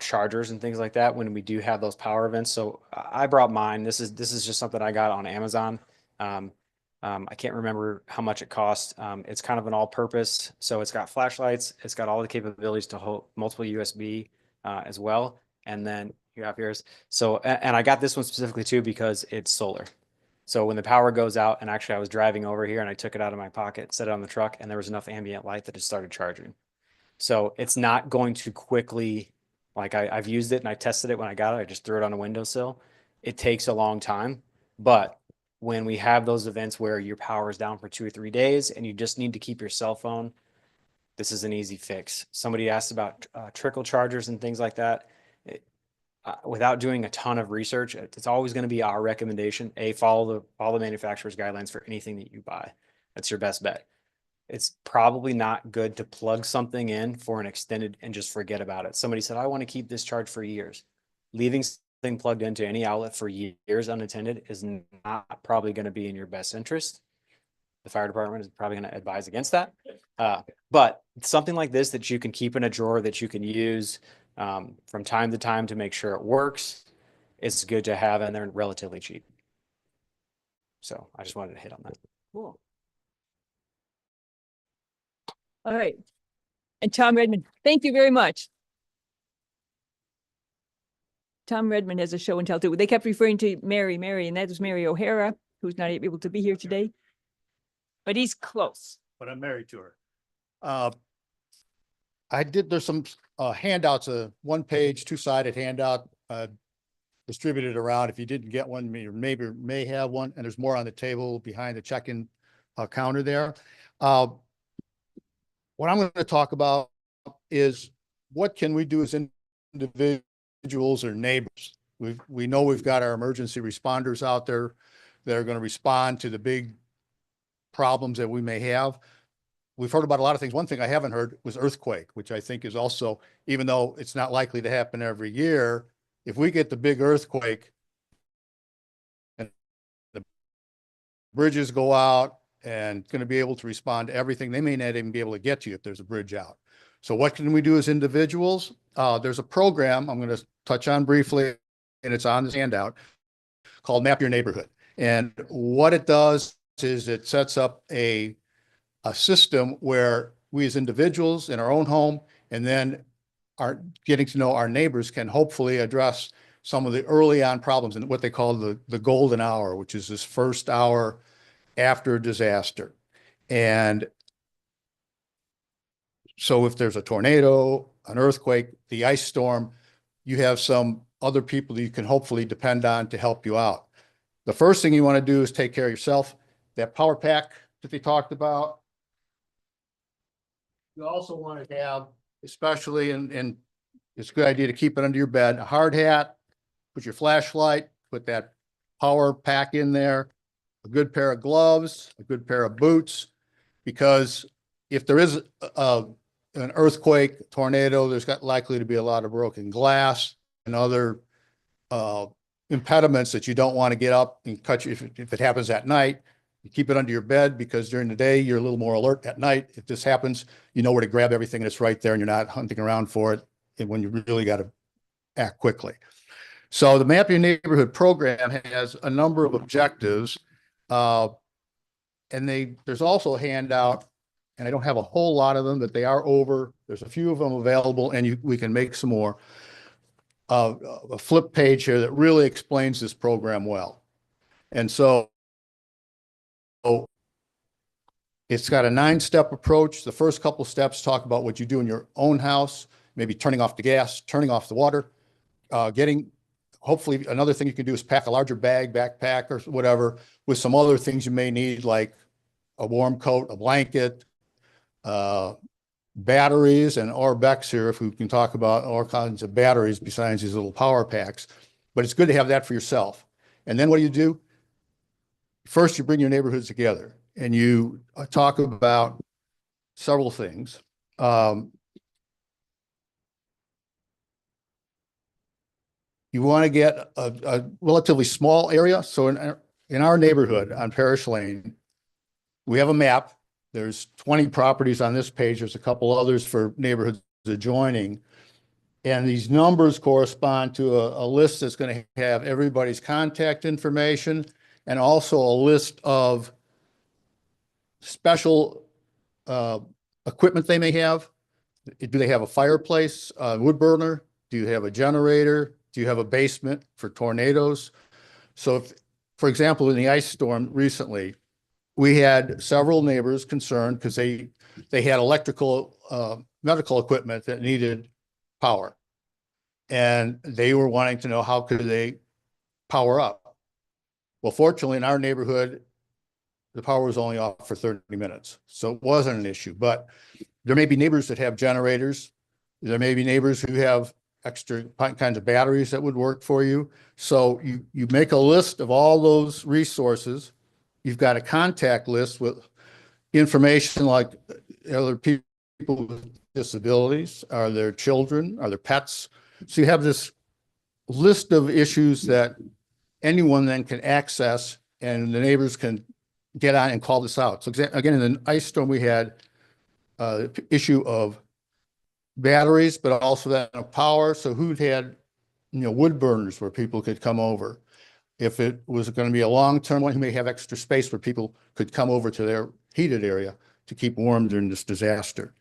chargers and things like that when we do have those power events. So I brought mine. This is just something I got on Amazon. I can't remember how much it cost. It's kind of an all-purpose. So it's got flashlights. It's got all the capabilities to hold multiple USB as well. And then you have yours. So, and I got this one specifically too because it's solar. So when the power goes out, and actually I was driving over here and I took it out of my pocket, set it on the truck, and there was enough ambient light that it started charging. So it's not going to quickly, like I've used it and I tested it when I got it. I just threw it on a windowsill. It takes a long time, but when we have those events where your power is down for 2 or 3 days and you just need to keep your cell phone, this is an easy fix. Somebody asked about trickle chargers and things like that. Without doing a ton of research, it's always going to be our recommendation. Follow the manufacturer's guidelines for anything that you buy. That's your best bet. It's probably not good to plug something in for an extended and just forget about it. Somebody said, I want to keep this charged for years. Leaving something plugged into any outlet for years unattended is not probably going to be in your best interest. The fire department is probably going to advise against that. But something like this that you can keep in a drawer that you can use from time to time to make sure it works, it's good to have, and they're relatively cheap. So I just wanted to hit on that. Cool. All right. And Tom Redmond, thank you very much. Tom Redmond has a show and tell too. They kept referring to Mary, and that was Mary O'Hara, who's not able to be here today. But he's close. But I'm married to her. There's some handouts, a 1-page, 2-sided handout distributed around. If you didn't get one, you maybe may have one, and there's more on the table behind the check-in counter there. What I'm going to talk about is what can we do as individuals or neighbors. We know we've got our emergency responders out there that are going to respond to the big problems that we may have. We've heard about a lot of things. One thing I haven't heard was earthquake, which I think is also, even though it's not likely to happen every year, if we get the big earthquake and the bridges go out and going to be able to respond to everything, they may not even be able to get to you if there's a bridge out. So what can we do as individuals? There's a program I'm going to touch on briefly, and it's on this handout, called Map Your Neighborhood. And what it does is it sets up a system where we as individuals in our own home, and then are getting to know our neighbors, can hopefully address some of the early on problems and what they call the golden hour, which is this first hour after a disaster. And So if there's a tornado, an earthquake, the ice storm, you have some other people that you can hopefully depend on to help you out. The first thing you want to do is take care of yourself. That power pack that they talked about. You also want to have, especially and it's a good idea to keep it under your bed, a hard hat, put your flashlight, put that power pack in there, a good pair of gloves, a good pair of boots, because if there is an earthquake, tornado, there's got likely to be a lot of broken glass and other impediments that you don't want to get up and cut you if it happens at night. You keep it under your bed because during the day you're a little more alert. At night, if this happens, you know where to grab everything that's right there and you're not hunting around for it and when you really got to act quickly. So the Map Your Neighborhood program has a number of objectives. And there's also a handout, and I don't have a whole lot of them, but they are over. There's a few of them available, and we can make some more. A flip page here that really explains this program well. And so it's got a 9-step approach. The first couple steps talk about what you do in your own house, maybe turning off the gas, turning off the water, hopefully another thing you can do is pack a larger bag, backpack or whatever with some other things you may need, like a warm coat, a blanket, batteries, and or Bex here, if we can talk about all kinds of batteries besides these little power packs. But it's good to have that for yourself. And then what do? First, you bring your neighborhoods together and you talk about several things. You want to get a relatively small area. So in our neighborhood on Parish Lane, we have a map. There's 20 properties on this page. There's a couple others for neighborhoods adjoining. And these numbers correspond to a list that's going to have everybody's contact information and also a list of special equipment they may have. Do they have a fireplace, wood burner? Do you have a generator? Do you have a basement for tornadoes? So if, for example, in the ice storm recently, we had several neighbors concerned because they had electrical medical equipment that needed power. And they were wanting to know how could they power up. Well, fortunately, in our neighborhood, the power was only off for 30 minutes. So it wasn't an issue, but there may be neighbors that have generators. There may be neighbors who have extra kinds of batteries that would work for you. So you make a list of all those resources. You've got a contact list with information like other people with disabilities, are there children, are there pets? So you have this list of issues that anyone then can access and the neighbors can get on and call this out. So again, in the ice storm, we had the issue of batteries, but also that of power. So who'd had, wood burners where people could come over. If it was going to be a long-term one, who may have extra space where people could come over to their heated area to keep warm during this disaster.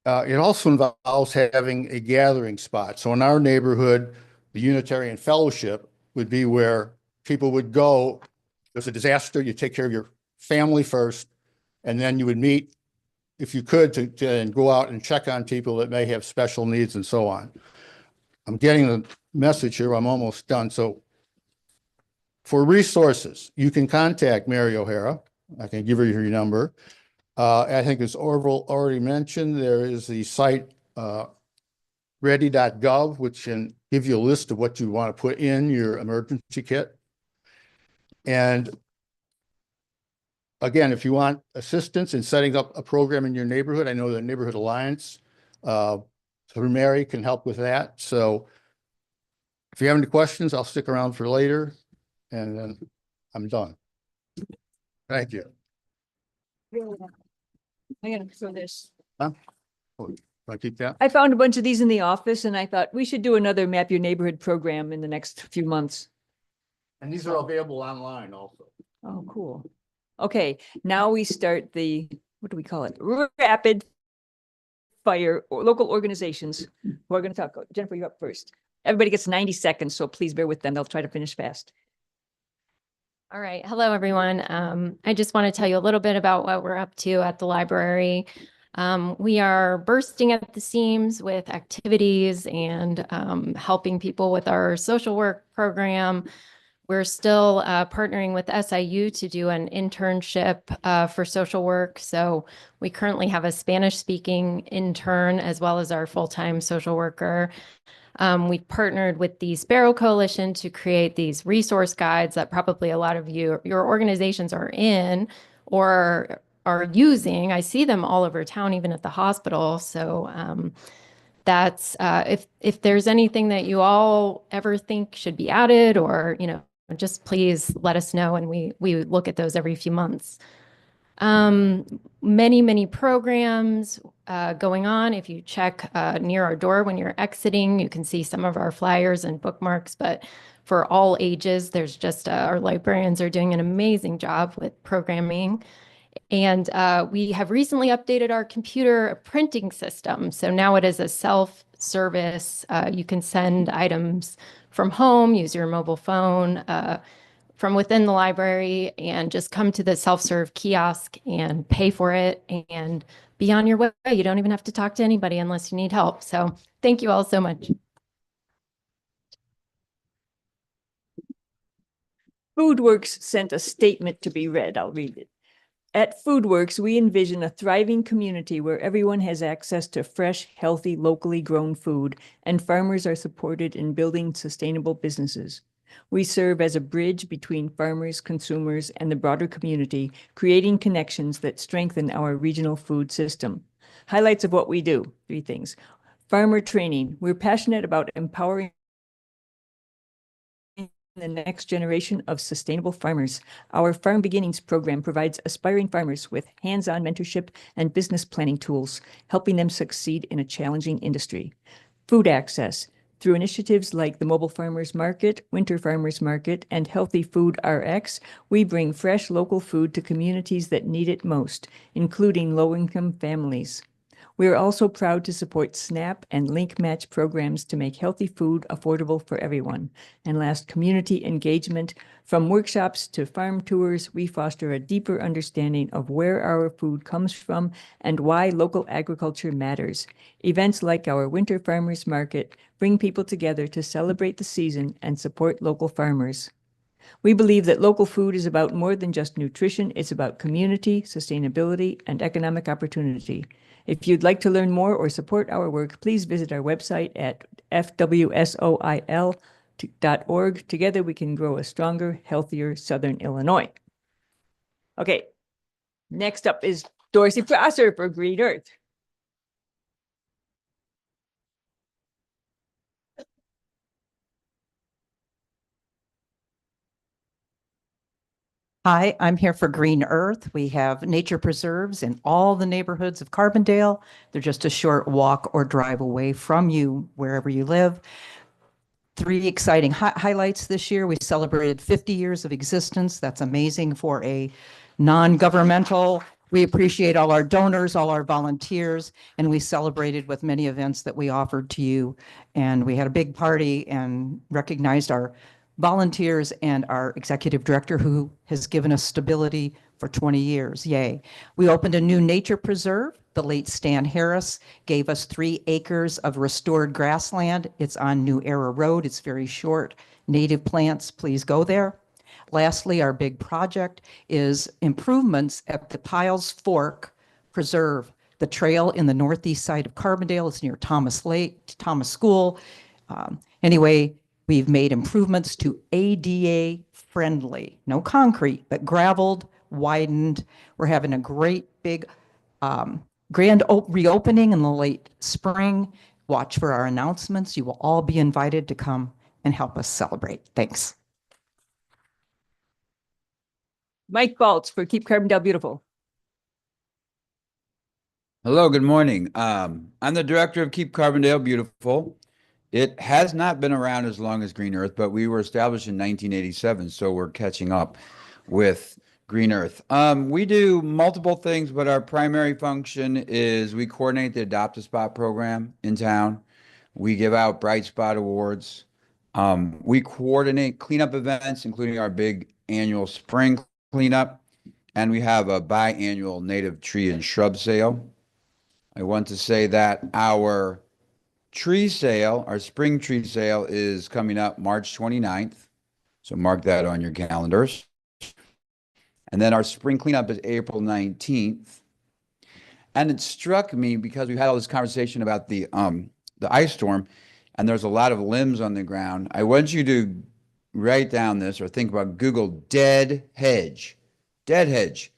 It also involves having a gathering spot. So in our neighborhood, the Unitarian Fellowship would be where people would go. There's a disaster, you take care of your family first, and then you would meet, if you could, to go out and check on people that may have special needs and so on. I'm getting the message here. I'm almost done. So for resources, you can contact Mary O'Hara. I can give her your number. I think as Orville already mentioned, there is the site ready.gov, which can give you a list of what you want to put in your emergency kit. And again, if you want assistance in setting up a program in your neighborhood, I know the Neighborhood Alliance through Mary can help with that. So if you have any questions, I'll stick around for later and then I'm done. Thank you. I'm gonna throw this. Huh? Oh, I keep that? I found a bunch of these in the office and I thought we should do another Map Your Neighborhood program in the next few months. And these are available online also. Oh, cool. Okay, now we start the, what do we call it? Rapid fire or local organizations who are going to talk. Jennifer, you're up first. Everybody gets 90 seconds, so please bear with them. They'll try to finish fast. All right. Hello, everyone. I just want to tell you a little bit about what we're up to at the library. We are bursting at the seams with activities and helping people with our social work program. We're still partnering with SIU to do an internship for social work. So we currently have a Spanish-speaking intern as well as our full-time social worker. We partnered with the Sparrow Coalition to create these resource guides that probably a lot of your organizations are in or are using. I see them all over town, even at the hospital. So that's if there's anything that you all ever think should be added, or just please let us know, and we look at those every few months. Many programs going on. If you check near our door when you're exiting, you can see some of our flyers and bookmarks, but for all ages, there's just our librarians are doing an amazing job with programming. And we have recently updated our computer printing system. So now it is a self-service. You can send items from home, use your mobile phone, from within the library, and just come to the self-serve kiosk and pay for it and be on your way. You don't even have to talk to anybody unless you need help. So thank you all so much. FoodWorks sent a statement to be read. I'll read it. At FoodWorks, we envision a thriving community where everyone has access to fresh, healthy, locally grown food, and farmers are supported in building sustainable businesses. We serve as a bridge between farmers, consumers, and the broader community, creating connections that strengthen our regional food system. Highlights of what we do: 3 things. Farmer training. We're passionate about empowering the next generation of sustainable farmers. Our Farm Beginnings program provides aspiring farmers with hands-on mentorship and business planning tools, helping them succeed in a challenging industry. Food access. Through initiatives like the Mobile Farmers Market, Winter Farmers Market, and Healthy Food RX, we bring fresh local food to communities that need it most, including low-income families. We are also proud to support SNAP and Link Match programs to make healthy food affordable for everyone. And last, community engagement. From workshops to farm tours, we foster a deeper understanding of where our food comes from and why local agriculture matters. Events like our Winter Farmers Market bring people together to celebrate the season and support local farmers. We believe that local food is about more than just nutrition. It's about community, sustainability, and economic opportunity. If you'd like to learn more or support our work, please visit our website at fwsoil.org. Together we can grow a stronger, healthier Southern Illinois. Okay, next up is Dorsey Prosser for Green Earth. Hi, I'm here for Green Earth. We have nature preserves in all the neighborhoods of Carbondale. They're just a short walk or drive away from you, wherever you live. 3 exciting highlights this year. We celebrated 50 years of existence. That's amazing for a non-governmental. We appreciate all our donors, all our volunteers, and we celebrated with many events that we offered to you. And we had a big party and recognized our volunteers and our executive director, who has given us stability for 20 years. Yay. We opened a new nature preserve. The late Stan Harris gave us 3 acres of restored grassland. It's on New Era Road. It's very short. Native plants, please go there. Lastly, our big project is improvements at the Piles Fork Preserve. The trail in the northeast side of Carbondale is near Thomas School. Anyway, we've made improvements to ADA friendly, no concrete, but gravelled, widened. We're having a great big grand reopening in the late spring. Watch for our announcements. You will all be invited to come and help us celebrate. Thanks. Mike Baltz for Keep Carbondale Beautiful. Hello, good morning. I'm the director of Keep Carbondale Beautiful. It has not been around as long as Green Earth, but we were established in 1987, so we're catching up with Green Earth. We do multiple things, but our primary function is we coordinate the Adopt a Spot program in town. We give out Bright Spot awards. We coordinate cleanup events, including our big annual spring cleanup, and we have a biannual native tree and shrub sale. I want to say that our tree sale, our spring tree sale, is coming up March 29th. So mark that on your calendars. And then our spring cleanup is April 19th. And it struck me because we've had all this conversation about the ice storm, and there's a lot of limbs on the ground. I want you to write down this or think about Google dead hedge. Dead hedge.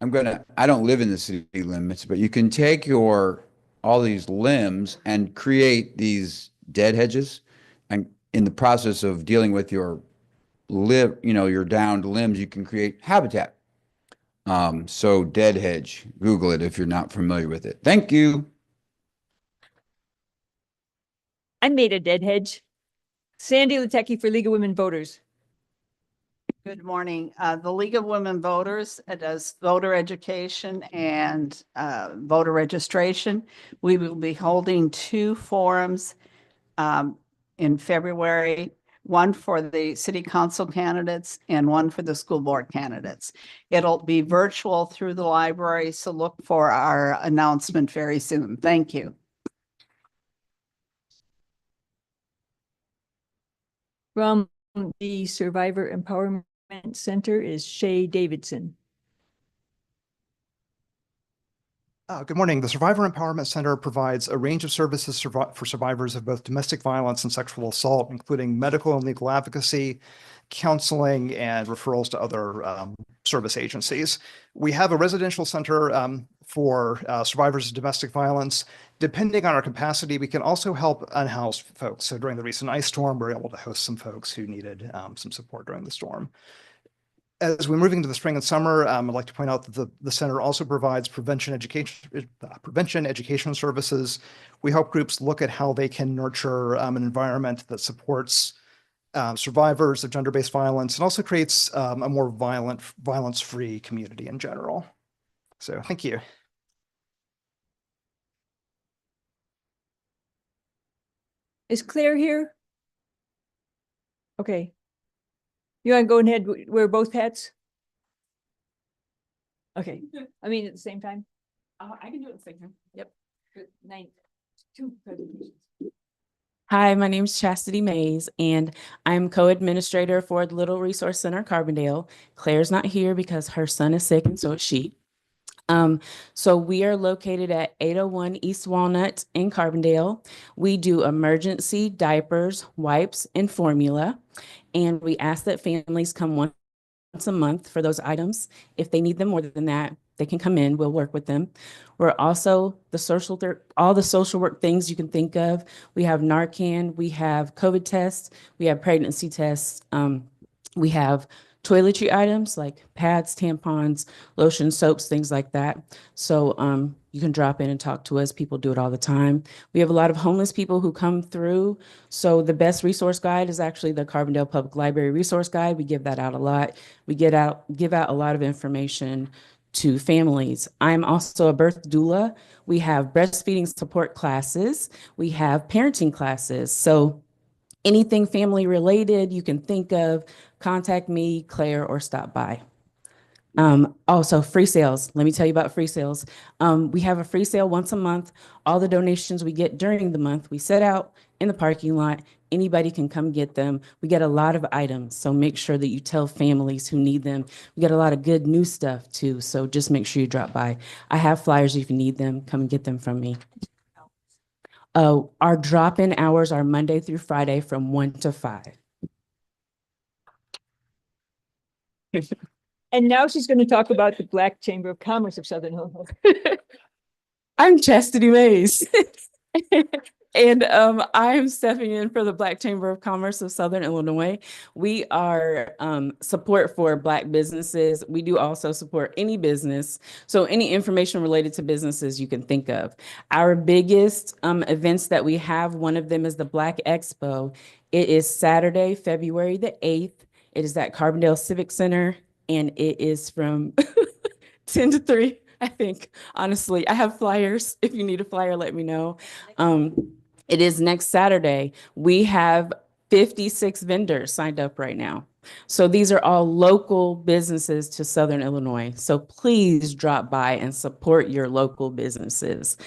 I don't live in the city limits, but you can take all these limbs and create these dead hedges. And in the process of dealing with your downed limbs, you can create habitat. So dead hedge, Google it if you're not familiar with it. Thank you. I made a dead hedge. Sandy Latecki for League of Women Voters. Good morning. The League of Women Voters does voter education and voter registration. We will be holding 2 forums in February, one for the city council candidates and one for the school board candidates. It'll be virtual through the library, so look for our announcement very soon. Thank you. From the Survivor Empowerment Center is Shay Davidson. Good morning. The Survivor Empowerment Center provides a range of services for survivors of both domestic violence and sexual assault, including medical and legal advocacy, counseling, and referrals to other service agencies. We have a residential center for survivors of domestic violence. Depending on our capacity, we can also help unhoused folks. So during the recent ice storm, we were able to host some folks who needed some support during the storm. As we're moving to the spring and summer, I'd like to point out that the center also provides prevention education services. We help groups look at how they can nurture an environment that supports survivors of gender-based violence and also creates a more violence-free community in general. So thank you. Is Claire here? Okay. You want to go ahead, wear both hats? Okay, I mean, at the same time? I can do it at the same time. Yep. Good night. 2 presentations. Hi, my name is Chastity Mays, and I'm co-administrator for the Little Resource Center Carbondale. Claire's not here because her son is sick, and so is she. So we are located at 801 East Walnut in Carbondale. We do emergency diapers, wipes, and formula. And we ask that families come once a month for those items. If they need them more than that, they can come in, we'll work with them. We're also all the social work things you can think of. We have Narcan, we have COVID tests, we have pregnancy tests. We have toiletry items like pads, tampons, lotion, soaps, things like that. So you can drop in and talk to us. People do it all the time. We have a lot of homeless people who come through. So the best resource guide is actually the Carbondale Public Library resource guide. We give that out a lot. We give out a lot of information to families. I'm also a birth doula. We have breastfeeding support classes. We have parenting classes. So anything family related you can think of, contact me, Claire, or stop by. Also free sales. Let me tell you about free sales. We have a free sale once a month. All the donations we get during the month, we set out in the parking lot. Anybody can come get them. We get a lot of items, so make sure that you tell families who need them. We get a lot of good new stuff too, so just make sure you drop by. I have flyers if you need them. Come and get them from me. Our drop-in hours are Monday through Friday from 1 to 5. And now she's going to talk about the Black Chamber of Commerce of Southern Illinois. I'm Chastity Mays. And I'm stepping in for the Black Chamber of Commerce of Southern Illinois. We are support for Black businesses. We do also support any business. So any information related to businesses you can think of. Our biggest events that we have, one of them is the Black Expo. It is Saturday, February the 8th. It is at Carbondale Civic Center, and it is from 10 to 3. I think, honestly, I have flyers. If you need a flyer, let me know. It is next Saturday. We have 56 vendors signed up right now. So these are all local businesses to Southern Illinois. So please drop by and support your local businesses.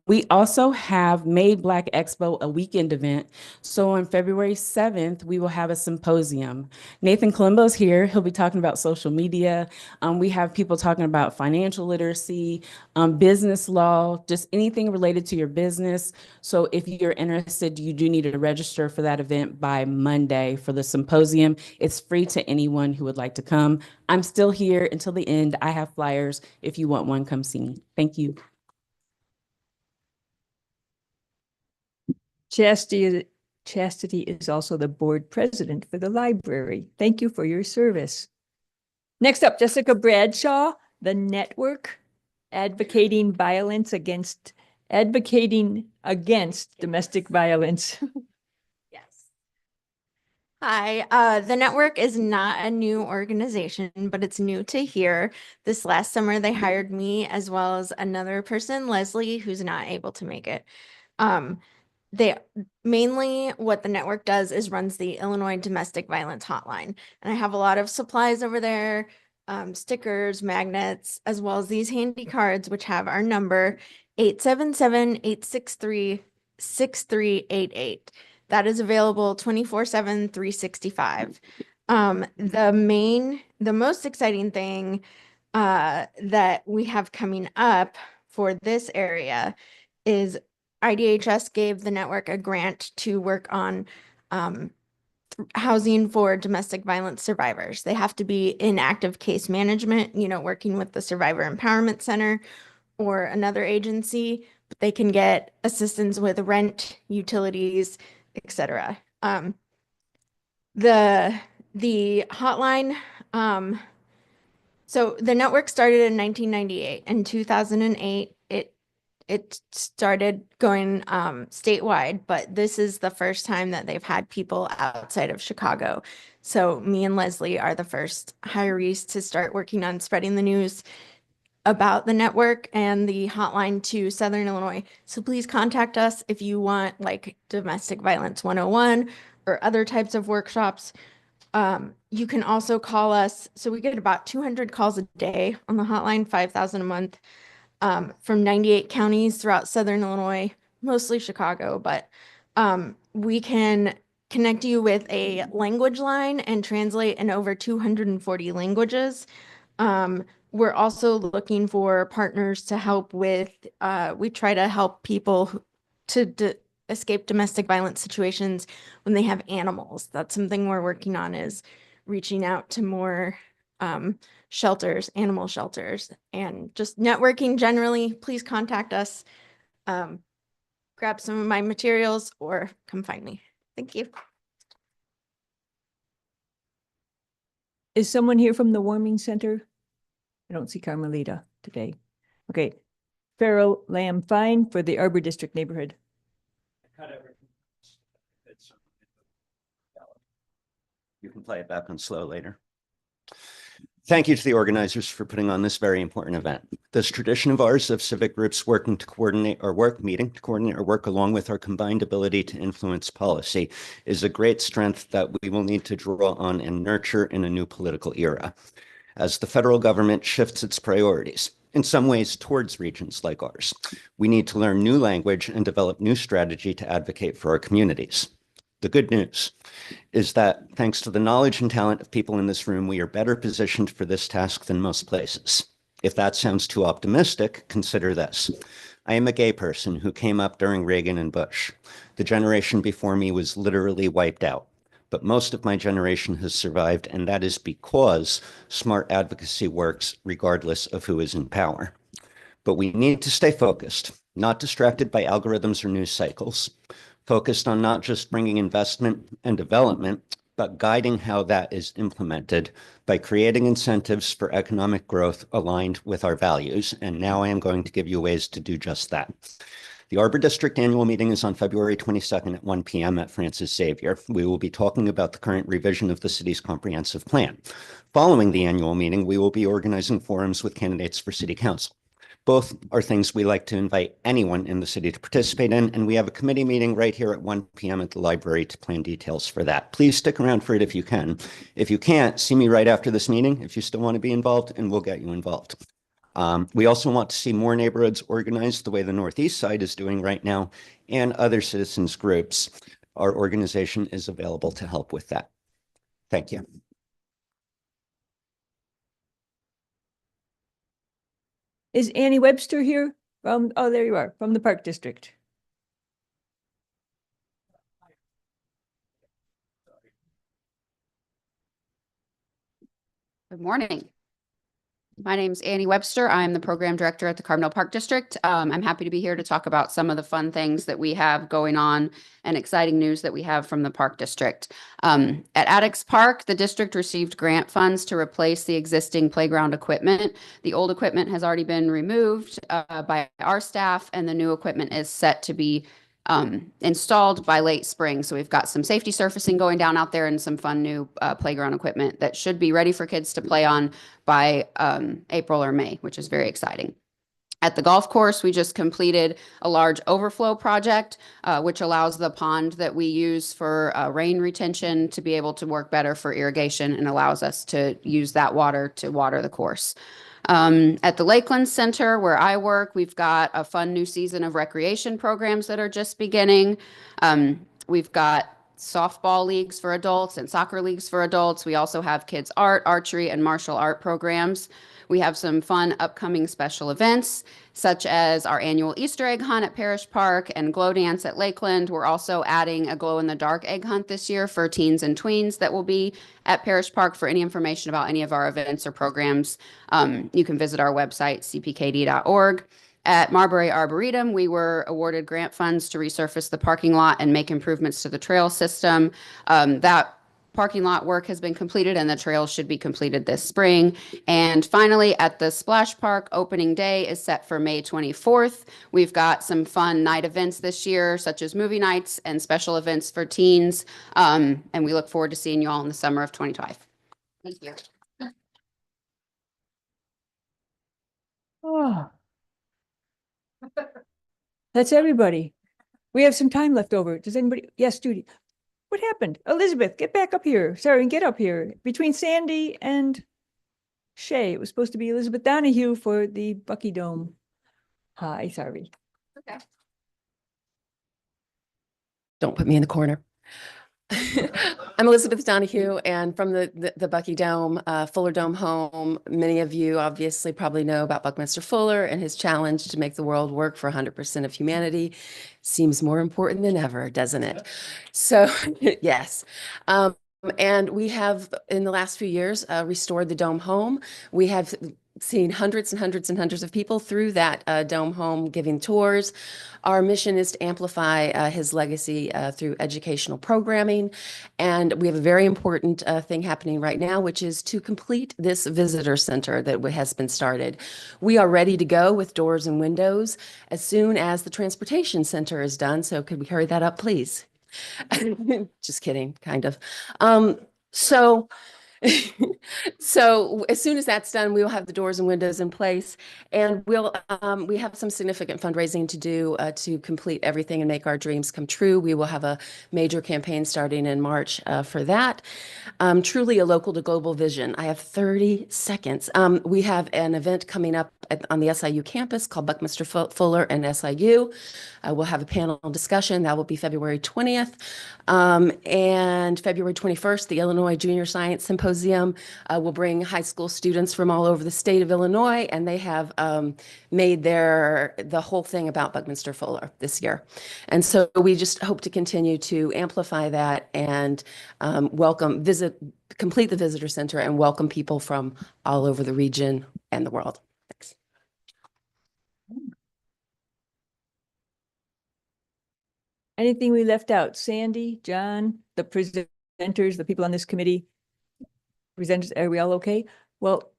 We also have Made Black Expo, a weekend event. So on February 7th, we will have a symposium. Nathan Colombo's here. He'll be talking about social media. We have people talking about financial literacy, business law, just anything related to your business. So if you're interested, you do need to register for that event by Monday for the symposium. It's free to anyone who would like to come. I'm still here until the end. I have flyers. If you want one, come see me. Thank you. Chastity is also the board president for the library. Thank you for your service. Next up, Jessica Bradshaw, the network advocating against domestic violence. Hi, the network is not a new organization, but it's new to here. This last summer, they hired me as well as another person, Leslie, who's not able to make it. They mainly what the network does is runs the Illinois Domestic Violence Hotline. And I have a lot of supplies over there, stickers, magnets, as well as these handy cards, which have our number 877-863-6388. That is available 24/7, 365. The most exciting thing that we have coming up for this area is IDHS gave the network a grant to work on housing for domestic violence survivors. They have to be in active case management, working with the Survivor Empowerment Center or another agency, but they can get assistance with rent, utilities, etc. The hotline, so the network started in 1998. In 2008, it started going statewide, but this is the first time that they've had people outside of Chicago. So me and Leslie are the first hirees to start working on spreading the news about the network and the hotline to Southern Illinois. So please contact us if you want like Domestic Violence 101 or other types of workshops. You can also call us. So we get about 200 calls a day on the hotline, 5,000 a month, from 98 counties throughout Southern Illinois, mostly Chicago, but we can connect you with a language line and translate in over 240 languages. We're also looking for partners to help with, we try to help people to escape domestic violence situations when they have animals. That's something we're working on, is reaching out to more shelters, animal shelters, and just networking generally. Please contact us, grab some of my materials, or come find me. Thank you. Is someone here from the Warming Center? I don't see Carmelita today. Okay. Farrell Lamb Fine for the Arbor District neighborhood. You can play it back on slow later. Thank you to the organizers for putting on this very important event. This tradition of ours of civic groups working to coordinate our work, meeting to coordinate our work along with our combined ability to influence policy is a great strength that we will need to draw on and nurture in a new political era. As the federal government shifts its priorities, in some ways towards regions like ours, we need to learn new language and develop new strategy to advocate for our communities. The good news is that thanks to the knowledge and talent of people in this room, we are better positioned for this task than most places. If that sounds too optimistic, consider this. I am a gay person who came up during Reagan and Bush. The generation before me was literally wiped out, but most of my generation has survived, and that is because smart advocacy works regardless of who is in power. But we need to stay focused, not distracted by algorithms or news cycles, focused on not just bringing investment and development, but guiding how that is implemented by creating incentives for economic growth aligned with our values. And now I am going to give you ways to do just that. The Arbor District annual meeting is on February 22nd at 1 p.m. at Francis Xavier. We will be talking about the current revision of the city's comprehensive plan. Following the annual meeting, we will be organizing forums with candidates for city council. Both are things we like to invite anyone in the city to participate in, and we have a committee meeting right here at 1 p.m. at the library to plan details for that. Please stick around for it if you can. If you can't, see me right after this meeting if you still want to be involved, and we'll get you involved. We also want to see more neighborhoods organized the way the Northeast Side is doing right now, and other citizens groups. Our organization is available to help with that. Thank you. Is Annie Webster here from, oh, there you are, from the Park District. Good morning. My name's Annie Webster. I'm the program director at the Carbondale Park District. I'm happy to be here to talk about some of the fun things that we have going on and exciting news that we have from the Park District. At Addicks Park, the district received grant funds to replace the existing playground equipment. The old equipment has already been removed by our staff, and the new equipment is set to be installed by late spring. So we've got some safety surfacing going down out there and some fun new playground equipment that should be ready for kids to play on by April or May, which is very exciting. At the golf course, we just completed a large overflow project, which allows the pond that we use for rain retention to be able to work better for irrigation and allows us to use that water to water the course. At the Lakeland Center, where I work, we've got a fun new season of recreation programs that are just beginning. We've got softball leagues for adults and soccer leagues for adults. We also have kids art, archery, and martial art programs. We have some fun upcoming special events, such as our annual Easter egg hunt at Parish Park and glow dance at Lakeland. We're also adding a glow-in-the-dark egg hunt this year for teens and tweens that will be at Parish Park. For any information about any of our events or programs, you can visit our website, cpkd.org. At Marbury Arboretum, we were awarded grant funds to resurface the parking lot and make improvements to the trail system. That parking lot work has been completed and the trails should be completed this spring. And finally, at the Splash Park, opening day is set for May 24th. We've got some fun night events this year, such as movie nights and special events for teens. And we look forward to seeing you all in the summer of 2025. Thank you. Oh. That's everybody. We have some time left over. Does anybody? Yes, Judy. What happened? Elizabeth, get back up here. Sorry, get up here. Between Sandy and Shay, it was supposed to be Elizabeth Donahue for the Bucky Dome. Hi, sorry. Okay. Don't put me in the corner. I'm Elizabeth Donahue, and from the Bucky Dome, Fuller Dome home. Many of you obviously probably know about Buckminster Fuller and his challenge to make the world work for 100% of humanity. Seems more important than ever, doesn't it? So, yes. And we have, in the last few years, restored the Dome home. We have seen hundreds and hundreds and hundreds of people through that Dome home giving tours. Our mission is to amplify his legacy through educational programming. And we have a very important thing happening right now, which is to complete this visitor center that has been started. We are ready to go with doors and windows as soon as the transportation center is done. So could we hurry that up, please? Just kidding, kind of. So as soon as that's done, we will have the doors and windows in place, and we have some significant fundraising to do to complete everything and make our dreams come true. We will have a major campaign starting in March for that. Truly a local to global vision. I have 30 seconds. We have an event coming up on the SIU campus called Buckminster Fuller and SIU. We'll have a panel discussion. That will be February 20th. And February 21st, the Illinois Junior Science Symposium will bring high school students from all over the state of Illinois, and they have made the whole thing about Buckminster Fuller this year. And so we just hope to continue to amplify that and complete the visitor center and welcome people from all over the region and the world. Thanks. Anything we left out? Sandy, John, the presenters, the people on this committee? Presenters, are we all okay? Well,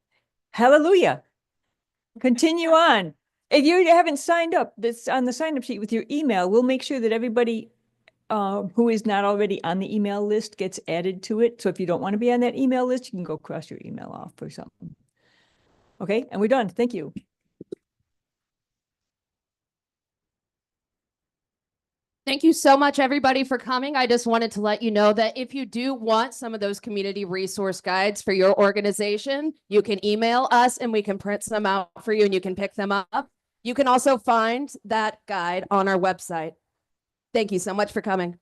hallelujah. Continue on. If you haven't signed up, that's on the sign-up sheet with your email. We'll make sure that everybody who is not already on the email list gets added to it. So if you don't want to be on that email list, you can go cross your email off or something. Okay, and we're done. Thank you. Thank you so much, everybody, for coming. I just wanted to let you know that if you do want some of those community resource guides for your organization, you can email us and we can print some out for you and you can pick them up. You can also find that guide on our website. Thank you so much for coming.